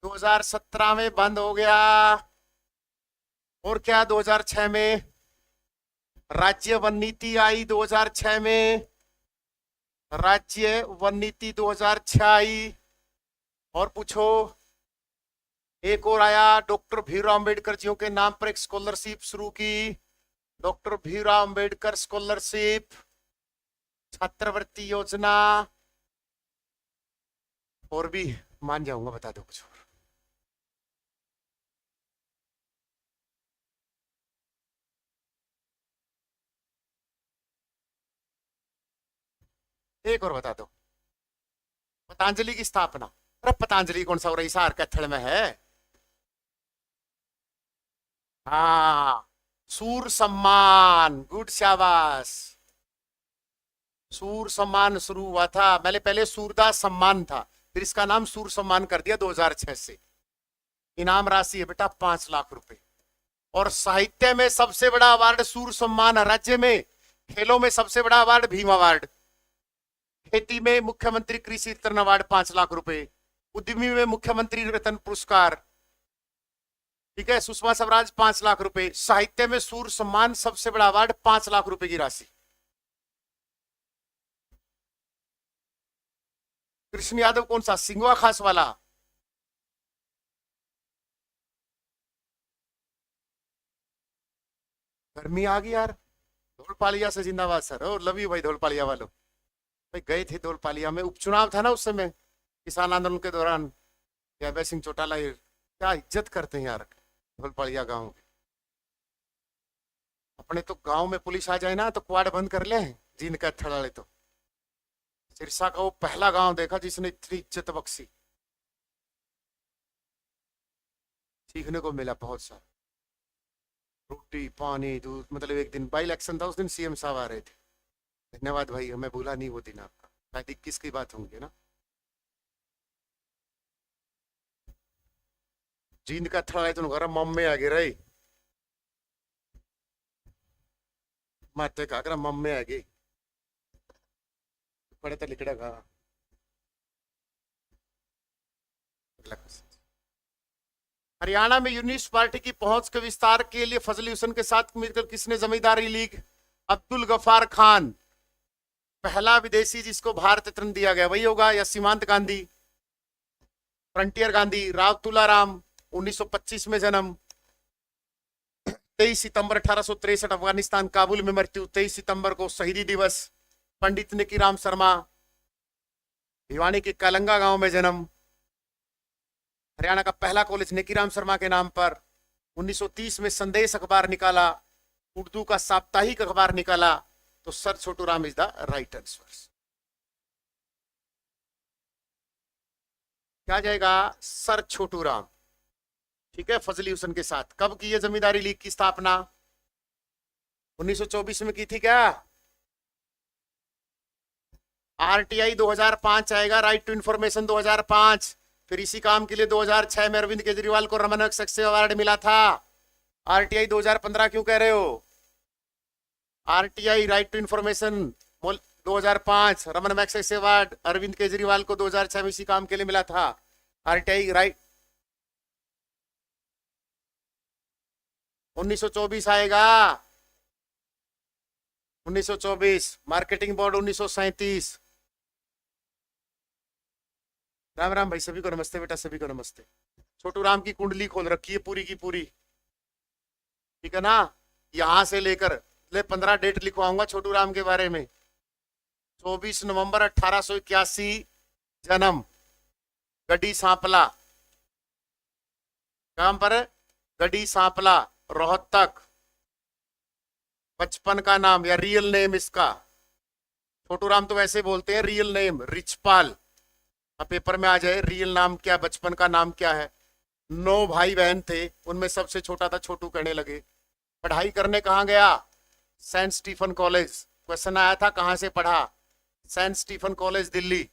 Speaker 1: 2017 में बंद हो गया। और क्या 2006 में? राज्य वन नीति आई 2006 में। राज्य वन नीति 2006 आई। और पूछो, एक और आया, डॉक्टर भीमराव अंबेडकर जियों के नाम पर एक स्कॉलरशिप शुरू की, डॉक्टर भीमराव अंबेडकर स्कॉलरशिप, छात्रवृत्ति योजना। और भी मान जाऊंगा, बता दो कुछ और। एक और बता दो। पतंजलि की स्थापना। अरे पतंजलि कौन सा हो रहा है, हिसार कैथल में है। हाँ, सूर सम्मान, गुड, शाबाश। सूर सम्मान शुरू हुआ था, पहले सूरदास सम्मान था, फिर इसका नाम सूर सम्मान कर दिया 2006 से। इनाम राशि है बेटा 5 लाख रुपए। और साहित्य में सबसे बड़ा अवार्ड सूर सम्मान है राज्य में। खेलों में सबसे बड़ा अवार्ड भीम अवार्ड। खेती में मुख्यमंत्री कृषि रत्न अवार्ड 5 लाख रुपए। उद्यमी में मुख्यमंत्री रत्न पुरस्कार, ठीक है, सुषमा स्वराज 5 लाख रुपए। साहित्य में सूर सम्मान सबसे बड़ा अवार्ड 5 लाख रुपए की राशि। कृष्ण यादव कौन सा, सिंगवा खास वाला? गर्मी आ गई यार। धोलपालिया से जिंदाबाद सर। और लव यू भाई धोलपालिया वालों। भाई गए थे धोलपालिया में, उपचुनाव था ना उस समय, किसान आंदोलन के दौरान। अभय सिंह चौटाला, क्या इज्जत करते हैं यार धोलपालिया गांव। अपने तो गांव में पुलिस आ जाए ना तो क्वाड बंद कर ले, जींद का थड़ाले। तो सिरसा का वो पहला गांव देखा जिसने इतनी इज्जत बख्शी। सीखने को मिला बहुत सारा। रोटी पानी दूध, मतलब एक दिन बाई इलेक्शन था, उस दिन सीएम साहब आ रहे थे। धन्यवाद भाई, हमें भूला नहीं वो दिन आपका। शायद 21 की बात होंगी ना। जींद का थड़ा तो घर मम्मे आ गए रही, माते का अगर मम्मे आ गई पड़े तो लिखड़ेगा। हरियाणा में यूनिस्ट पार्टी की पहुंच के विस्तार के लिए फजली हुसैन के साथ मिलकर किसने जमींदारी ली? अब्दुल गफार खान। पहला विदेशी जिसको भारत रत्न दिया गया वही होगा, या सीमांत गांधी, फ्रंटियर गांधी। राव तुलाराम 1925 में जन्म। 23 सितंबर 1863 अफगानिस्तान काबुल में मृत्यु। 23 सितंबर को शहीदी दिवस। पंडित निकीराम शर्मा, भिवानी के कलंगा गांव में जन्म। हरियाणा का पहला कॉलेज निकीराम शर्मा के नाम पर। 1930 में संदेश अखबार निकाला, उर्दू का साप्ताहिक अखबार निकाला। तो sir Chhotu Ram is the right answer. क्या जाएगा? सर छोटू राम। ठीक है, फजली हुसैन के साथ कब की है जमींदारी लीग की स्थापना? 1924 में की थी क्या? आरटीआई 2005 आएगा, राइट टू इंफॉर्मेशन 2005। फिर इसी काम के लिए 2006 में अरविंद केजरीवाल को रमन मैग्सेसे अवार्ड मिला था। आरटीआई 2015 क्यों कह रहे हो? RTI right to information 2005, Ramon Magsaysay award Arvind Kejriwal को 2006 में इसी काम के लिए मिला था। आरटीआई राइट 1924 आएगा। 1924। Marketing board 1937। राम राम भाई, सभी को नमस्ते बेटा, सभी को नमस्ते। छोटू राम की कुंडली खोल रखी है पूरी की पूरी, ठीक है ना। यहां से लेकर 15 डेट लिखवाऊंगा छोटू राम के बारे में। 24 नवंबर 1881 जन्म, गड्डी सांपला। कहां पर? गडी सांपला, रोहतक। बचपन का नाम या रियल नेम इसका, छोटू राम तो वैसे बोलते हैं, रियल नेम रिचपाल। अब पेपर में आ जाए रियल नाम क्या, बचपन का नाम क्या है। 9 भाई बहन थे, उनमें सबसे छोटा था छोटू, कहने लगे। पढ़ाई करने कहाँ गया? Saint Stephen college. क्वेश्चन आया था कहां से पढ़ा? Saint Stephen College Delhi,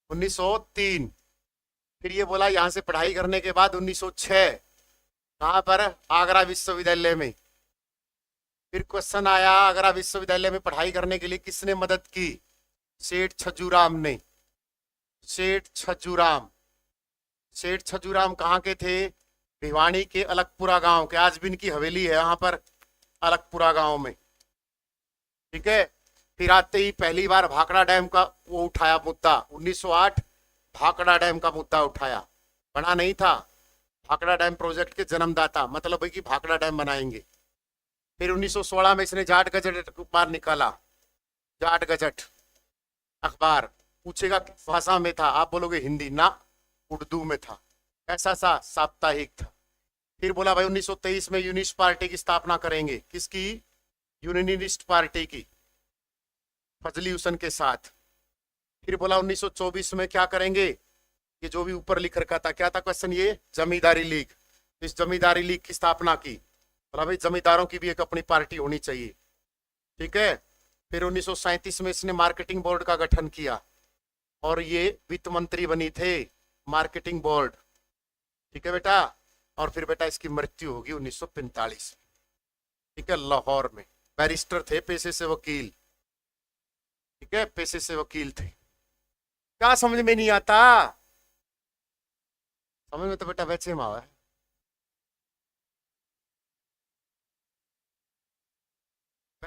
Speaker 1: 1903। फिर ये बोला यहां से पढ़ाई करने के बाद 1906 कहां पर? आगरा विश्वविद्यालय में। फिर क्वेश्चन आया आगरा विश्वविद्यालय में पढ़ाई करने के लिए किसने मदद की? सेठ छज्जूराम ने। सेठ छज्जूराम। सेठ छज्जूराम कहाँ के थे? भिवानी के अलकपुरा गांव के, आज भी इनकी हवेली है यहाँ पर अलकपुरा गांव में। ठीक है। फिर आते ही पहली बार भाखड़ा डैम का वो उठाया मुद्दा, 1908 भाखड़ा डैम का मुद्दा उठाया। बना नहीं था, भाखड़ा डैम प्रोजेक्ट के जन्मदाता, मतलब है कि भाखड़ा डैम बनाएंगे। फिर 1916 में इसने जाट गजट अखबार निकाला। जाट गजट अखबार, पूछेगा किस भाषा में था, आप बोलोगे हिंदी, ना उर्दू में था। कैसा सा? साप्ताहिक था। फिर बोला भाई 1923 में यूनिस्ट पार्टी की स्थापना करेंगे। किसकी? यूनियनिस्ट पार्टी की, फजली हुसैन के साथ। फिर बोला 1924 में क्या करेंगे? ये जो भी ऊपर लिख रखा था, क्या था क्वेश्चन? ये जमींदारी लीग। इस जमींदारी लीग की स्थापना की, बोला भाई जमींदारों की भी एक अपनी पार्टी होनी चाहिए। ठीक है। फिर 1937 में इसने मार्केटिंग बोर्ड का गठन किया और ये वित्त मंत्री बनी थे, मार्केटिंग बोर्ड। ठीक है बेटा। और फिर बेटा इसकी मृत्यु होगी 1945। ठीक है, लाहौर में। बैरिस्टर थे, पेशे से वकील। ठीक है, पेशे से वकील थे। क्या समझ में नहीं आता? समझ में तो बेटा वैसे मावा है।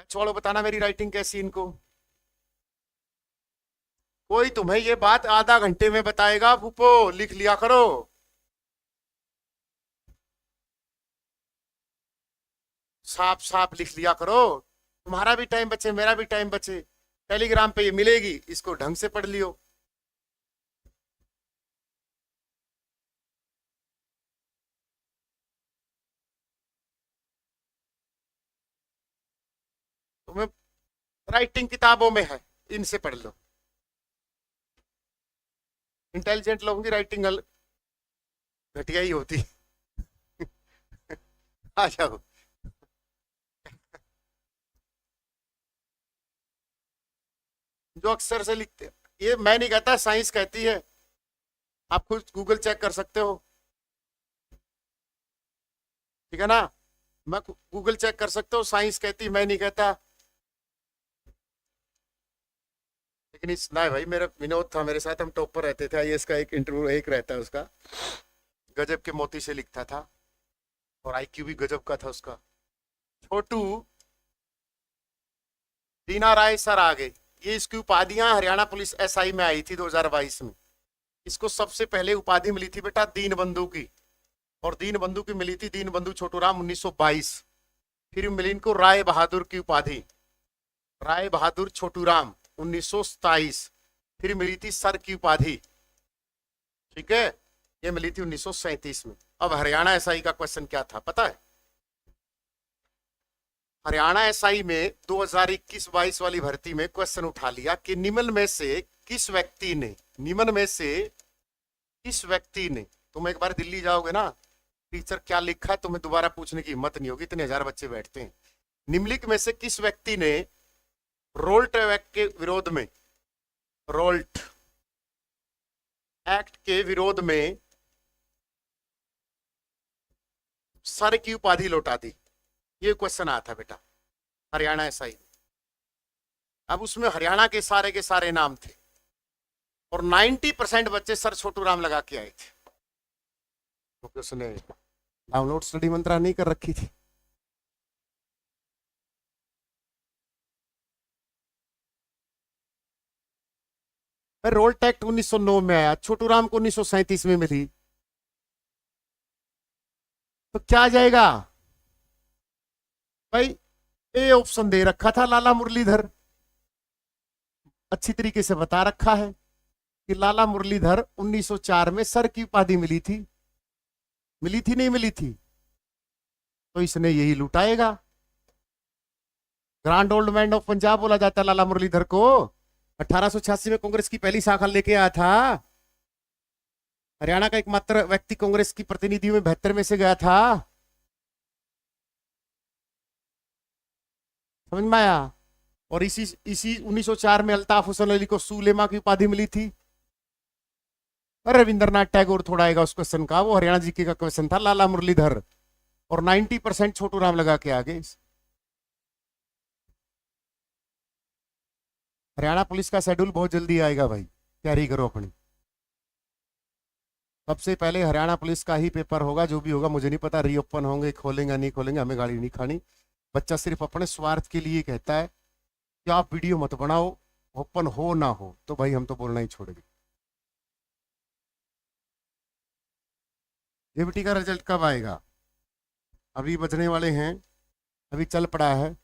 Speaker 1: छोड़ो, बताना मेरी राइटिंग कैसी इनको। कोई तुम्हें ये बात आधा घंटे में बताएगा, फूफो लिख लिया करो। साफ साफ लिख लिया करो, तुम्हारा भी टाइम बचे, मेरा भी टाइम बचे। टेलीग्राम पे ये मिलेगी, इसको ढंग से पढ़ लियो। तुम्हें राइटिंग किताबों में है, इनसे पढ़ लो। इंटेलिजेंट लोगों की राइटिंग घटिया ही होती। आ जाओ। जो अक्षर से लिखते हैं, ये मैं नहीं कहता, साइंस कहती है। आप खुद गूगल चेक कर सकते हो। ठीक है ना, मैं गूगल चेक कर सकते हो, साइंस कहती, मैं नहीं कहता। लेकिन इस ना भाई, मेरा विनोद था मेरे साथ, हम टॉपर रहते थे। आईएएस का एक इंटरव्यू एक रहता है उसका, गजब के मोती से लिखता था और आईक्यू भी गजब का था उसका। छोटू दीना राय सर आ गए। ये इसकी उपाधियां हरियाणा पुलिस एसआई में आई थी 2022 में। इसको सबसे पहले उपाधि मिली थी बेटा दीन बंधु की, और दीन बंधु की मिली थी दीन बंधु छोटूराम 1922। फिर मिली इनको राय बहादुर की उपाधि, राय बहादुर छोटूराम 1927। फिर मिली थी सर की उपाधि। ठीक है, ये मिली थी 1937 में। अब हरियाणा एसआई का क्वेश्चन क्या था पता है? हरियाणा एसआई में 2021-22 वाली भर्ती में क्वेश्चन उठा लिया कि निम्न में से किस व्यक्ति ने, निम्न में से किस व्यक्ति ने, तुम एक बार दिल्ली जाओगे ना, टीचर क्या लिखा है तुम्हें दोबारा पूछने की हिम्मत नहीं होगी, इतने हजार बच्चे बैठते हैं। निम्नलिखित में से किस व्यक्ति ने रोल्ट एक्ट के विरोध में, रोल्ट एक्ट के विरोध में सर की उपाधि लौटा दी? ये क्वेश्चन आया था बेटा हरियाणा एसआई। अब उसमें हरियाणा के सारे नाम थे और 90% बच्चे सर छोटूराम लगा के आए थे, क्योंकि उसने डाउनलोड स्टडी मंत्रा नहीं कर रखी थी। रोल्ट एक्ट 1909 में आया, छोटूराम को 1937 में मिली, तो क्या आ जाएगा भाई? ए ऑप्शन दे रखा था लाला मुरलीधर, अच्छी तरीके से बता रखा है कि लाला मुरलीधर 1904 में सर की उपाधि मिली थी। मिली थी नहीं मिली थी? तो इसने यही लुटाएगा। Grand old man of Punjab बोला जाता है लाला मुरलीधर को। 1886 में कांग्रेस की पहली शाखा लेके आया था। हरियाणा का एकमात्र व्यक्ति कांग्रेस की प्रतिनिधियों में 72 में से गया था। समझ में आया? और इसी इसी 1904 में अल्ताफ हुसैन अली को सुलेमा की उपाधि मिली थी। अरे रविंद्रनाथ टैगोर थोड़ा आएगा उस क्वेश्चन का, वो हरियाणा जीके का क्वेश्चन था, लाला मुरलीधर। और 90% छोटू राम लगा के आगे। हरियाणा पुलिस का शेड्यूल बहुत जल्दी आएगा भाई, तैयारी करो अपनी। सबसे पहले हरियाणा पुलिस का ही पेपर होगा, जो भी होगा मुझे नहीं पता, रीओपन होंगे, खोलेंगे नहीं खोलेंगे, हमें गाड़ी नहीं खानी। बच्चा सिर्फ अपने स्वार्थ के लिए कहता है कि आप वीडियो मत बनाओ, ओपन हो ना हो, तो भाई हम तो बोलना ही छोड़ेंगे। जेबीटी का रिजल्ट कब आएगा? अभी बजने वाले हैं, अभी चल पड़ा है,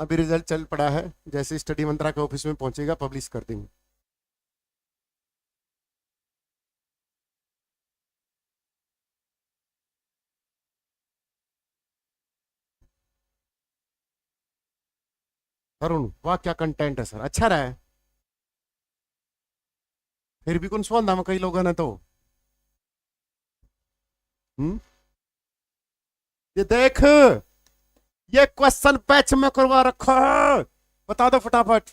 Speaker 1: अभी रिजल्ट चल पड़ा है। जैसे स्टडी मंत्रा के ऑफिस में पहुंचेगा पब्लिश कर देंगे। अरुण वाह क्या कंटेंट है सर, अच्छा रहा है। फिर भी कौन सुन हम कई लोगों ने तो ये देख, ये क्वेश्चन पैच में करवा रखा है, बता दो फटाफट।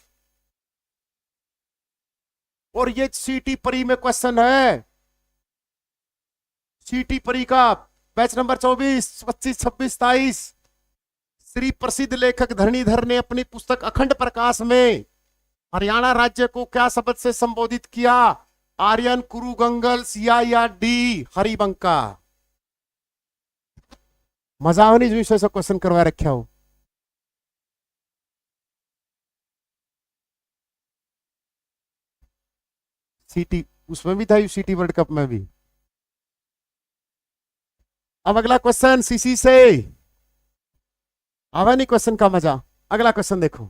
Speaker 1: और ये सीटी परी में क्वेश्चन है, सीटी परी का बैच नंबर 24, 25, 26, 27। श्री प्रसिद्ध लेखक धरणीधर ने अपनी पुस्तक अखंड प्रकाश में हरियाणा राज्य को क्या शब्द से संबोधित किया? आर्यन, कुरु, गंगल, सिया या डी हरिबंका? मजा नहीं जो ऐसा क्वेश्चन करवा रखा हो। सीटी उसमें भी था, सीटी वर्ल्ड कप में भी। अब अगला क्वेश्चन सीसी से आवा नहीं क्वेश्चन का मजा। अगला क्वेश्चन देखो,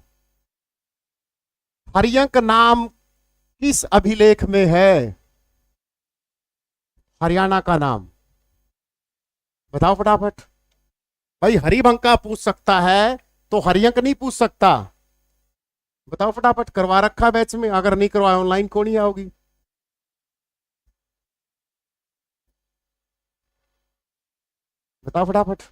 Speaker 1: हरियंक नाम किस अभिलेख में है? हरियाणा का नाम बताओ फटाफट। भाई हरिबंका पूछ सकता है तो हरियंक नहीं पूछ सकता। बताओ फटाफट, करवा रखा बैच में, अगर नहीं करवाया ऑनलाइन कौन ही आओगी। बताओ फटाफट।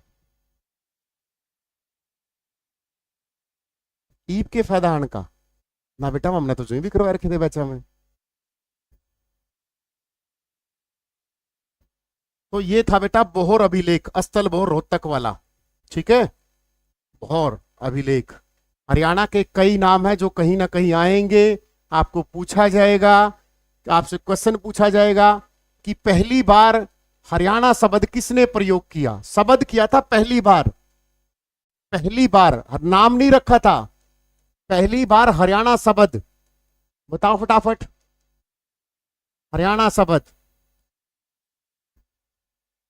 Speaker 1: ईब के फायदा आने का ना बेटा, हमने तो जो भी करवा रखे थे बैचा में। तो ये था बेटा बोहर अभिलेख, अस्थल बोहर रोहतक वाला, ठीक है। बोहर अभिलेख, हरियाणा के कई नाम है जो कहीं ना कहीं आएंगे, आपको पूछा जाएगा, आपसे क्वेश्चन पूछा जाएगा कि पहली बार हरियाणा शब्द किसने प्रयोग किया? शब्द किया था पहली बार, पहली बार, नाम नहीं रखा था, पहली बार हरियाणा शब्द। बताओ फटाफट, हरियाणा शब्द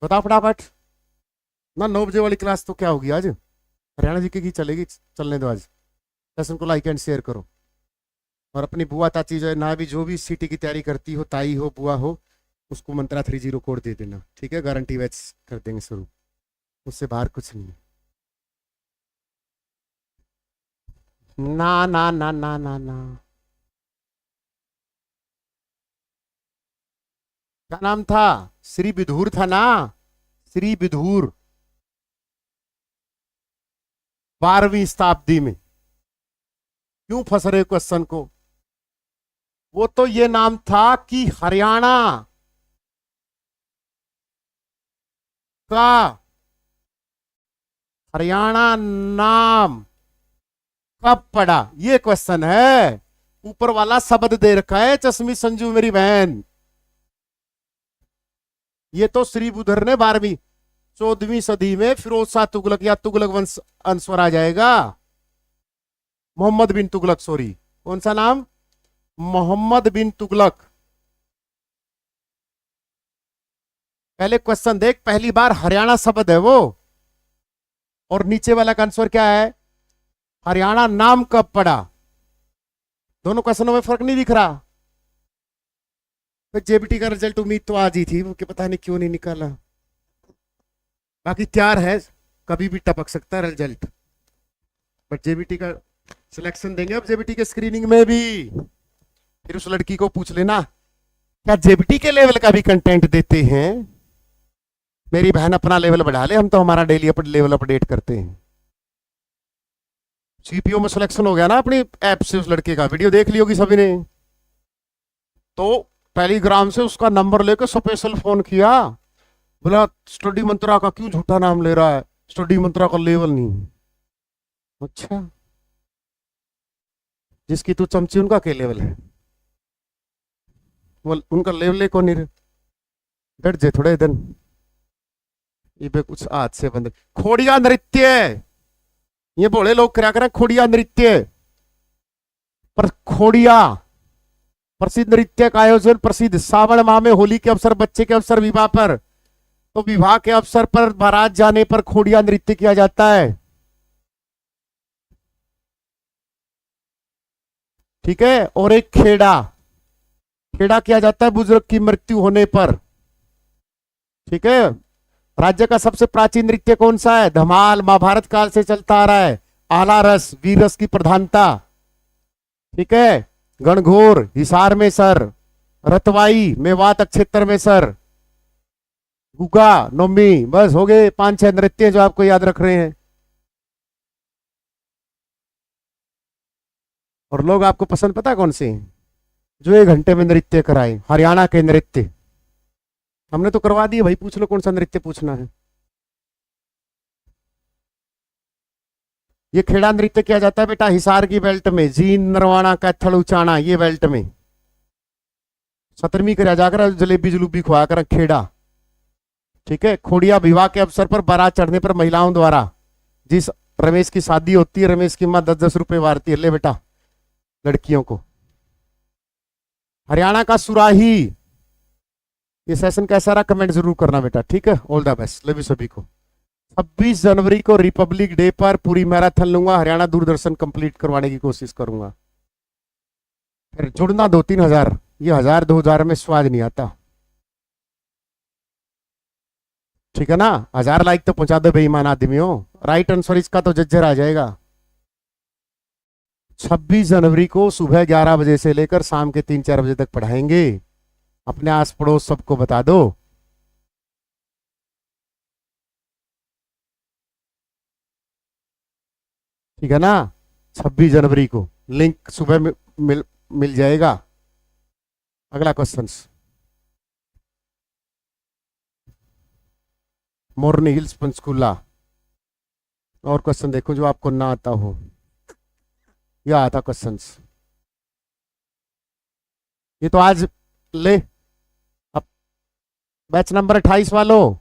Speaker 1: बताओ फटाफट ना। 9 बजे वाली क्लास तो क्या होगी आज, हरियाणा जीके की चलेगी, चलने दो आज। सेशन को लाइक एंड शेयर करो, और अपनी बुआ चाची जो है ना, भी जो भी सीटी की तैयारी करती हो, ताई हो बुआ हो, उसको मंत्रा 30 कोड दे देना, ठीक है। गारंटी बैच कर देंगे शुरू, उससे बाहर कुछ नहीं। ना ना ना ना ना ना, क्या नाम था? श्री विधुर था ना, श्री विधुर, 12वीं शताब्दी में। क्यों फंस रहे क्वेश्चन को? वो तो ये नाम था कि हरियाणा का, हरियाणा नाम कब पड़ा, ये क्वेश्चन है। ऊपर वाला शब्द दे रखा है, चश्मी संजू मेरी बहन। ये तो श्री बुधर ने 12वीं 14वीं सदी में फिरोज शाह तुगलक या तुगलक वंश अंशवर आ जाएगा, मोहम्मद बिन तुगलक, सॉरी कौन सा नाम? मोहम्मद बिन तुगलक। पहले क्वेश्चन देख, पहली बार हरियाणा शब्द है वो, और नीचे वाला का आंसर क्या है? हरियाणा नाम कब पड़ा। दोनों क्वेश्चनों में फर्क नहीं दिख रहा? तो जेबीटी का रिजल्ट उम्मीद तो आज ही थी, वो कि पता नहीं क्यों नहीं निकाला। बाकी तैयार है, कभी भी टपक सकता है रिजल्ट, बट जेबीटी का सिलेक्शन देंगे अब जेबीटी के स्क्रीनिंग में भी। फिर उस लड़की को पूछ लेना क्या जेबीटी के लेवल का भी कंटेंट देते हैं। मेरी बहन अपना लेवल बढ़ा ले, हम तो हमारा डेली लेवल अपडेट करते हैं। सीपीओ में सिलेक्शन हो गया ना अपनी ऐप से, उस लड़के का वीडियो देख ली होगी सभी ने। तो टेलीग्राम से उसका नंबर लेकर स्पेशल फोन किया, बोला स्टडी मंत्रा का क्यों झूठा नाम ले रहा है, स्टडी मंत्रा का लेवल नहीं। अच्छा, जिसकी तू चमची उनका क्या लेवल है, वो उनका लेवल को नहीं। डट जे थोड़े दिन ये पे कुछ आज से बंद। खोड़िया नृत्य, ये बोले लोग क्या करें खोड़िया नृत्य, पर खोड़िया प्रसिद्ध नृत्य का आयोजन प्रसिद्ध सावन माह में होली के अवसर, बच्चे के अवसर, विवाह पर, तो विवाह के अवसर पर बारात जाने पर खोड़िया नृत्य किया जाता है। ठीक है, और एक खेड़ा, खेड़ा किया जाता है बुजुर्ग की मृत्यु होने पर। ठीक है, राज्य का सबसे प्राचीन नृत्य कौन सा है, धमाल, महाभारत काल से चलता आ रहा है। आला रस, वीर रस की प्रधानता। ठीक है, गणघोर हिसार में सर, रतवाई मेवात क्षेत्र में सर, गुगा नोमी, बस हो गए 5-6 नृत्य जो आपको याद रख रहे हैं। और लोग आपको पसंद पता कौन से हैं, जो 1 घंटे में नृत्य कराए, हरियाणा के नृत्य। हमने तो करवा दिए भाई, पूछ लो कौन सा नृत्य पूछना है। ये खेड़ा नृत्य किया जाता है बेटा हिसार की बेल्ट में, जीन नरवाना कैथल उचाना, ये बेल्ट में 17वीं करा जाकर जलेबी जलूबी खुआ कर खेड़ा। ठीक है, खोड़िया विवाह के अवसर पर बारात चढ़ने पर महिलाओं द्वारा, जिस रमेश की शादी होती है, रमेश की माँ 10-10 रुपए वारती है, ले बेटा लड़कियों को। हरियाणा का सुराही, ये सेशन कैसा रहा कमेंट जरूर करना बेटा। ठीक है, ऑल द बेस्ट लवी सभी को। 26 जनवरी को रिपब्लिक डे पर पूरी मैराथन लूंगा, हरियाणा दूरदर्शन कंप्लीट करवाने की कोशिश करूंगा। फिर जुड़ना 2-3 हजार, ये 1000-2000 में स्वाद नहीं आता। ठीक है ना, 1000 लाइक तो पहुंचा दो बेईमान आदमियों। राइट आंसर इसका तो जज्जर आ जाएगा। 26 जनवरी को सुबह 11 बजे से लेकर शाम के 3-4 बजे तक पढ़ाएंगे। अपने आस पड़ोस सबको बता दो। ठीक है ना, 26 जनवरी को लिंक सुबह मिल जाएगा। अगला क्वेश्चन, मोरनी हिल्स पंचकुला। और क्वेश्चन देखो जो आपको ना आता हो, या आता क्वेश्चन। ये तो आज ले, अब बैच नंबर 28 वालों,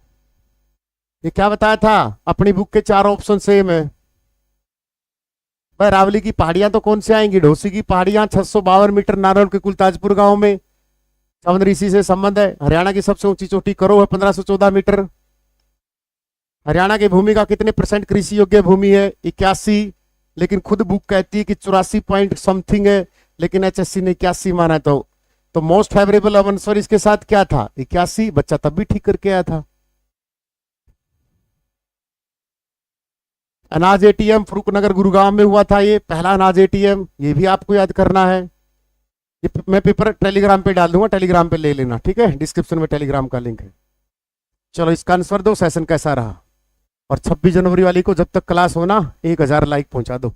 Speaker 1: ये क्या बताया था, अपनी बुक के 4 ऑप्शन सेम है। अरावली की पहाड़ियां तो कौन से आएंगी, ढोसी की पहाड़ियां 652 मीटर नारौल के कुलताजपुर गांव में, चवन ऋषि से संबंध है। हरियाणा की सबसे ऊंची चोटी करो है 1514 मीटर। हरियाणा की भूमि का कितने % कृषि योग्य भूमि है, 81, लेकिन खुद बुक कहती है कि 84 पॉइंट समथिंग है, लेकिन एचएससी ने 81 माना। तो मोस्ट फेवरेबल आंसर इसके साथ क्या था, 81। बच्चा तब भी ठीक करके आया था। अनाज एटीएम फरूकनगर गुरुग्राम में हुआ था, ये पहला अनाज एटीएम, ये भी आपको याद करना है। ये मैं पेपर टेलीग्राम पे डाल दूंगा, टेलीग्राम पे ले लेना। ठीक है, डिस्क्रिप्शन में टेलीग्राम का लिंक है। चलो इसका आंसर दो, सेशन कैसा रहा। और 26 जनवरी वाली को जब तक क्लास होना 1000 लाइक पहुंचा दो।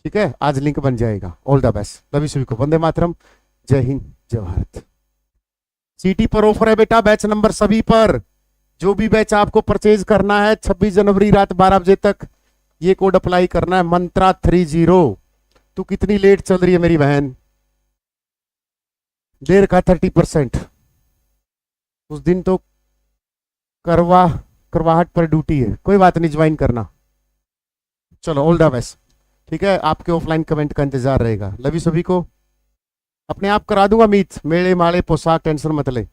Speaker 1: ठीक है, आज लिंक बन जाएगा। ऑल द बेस्ट सभी सभी को, वंदे मातरम, जय हिंद जय भारत। सीटी पर ऑफर है बेटा, बैच नंबर सभी पर। जो भी बैच आपको परचेज करना है 26 जनवरी रात 12 बजे तक ये कोड अप्लाई करना है, मंत्रा 30। तू कितनी लेट चल रही है मेरी बहन, देर का 30%। उस दिन तो करवाहट पर ड्यूटी है, कोई बात नहीं, ज्वाइन करना। चलो ऑल द बेस्ट। ठीक है, आपके ऑफलाइन कमेंट का इंतजार रहेगा। लवी सभी को, अपने आप करा दूंगा मीत, मेले माले पोशाक, टेंशन मत ले।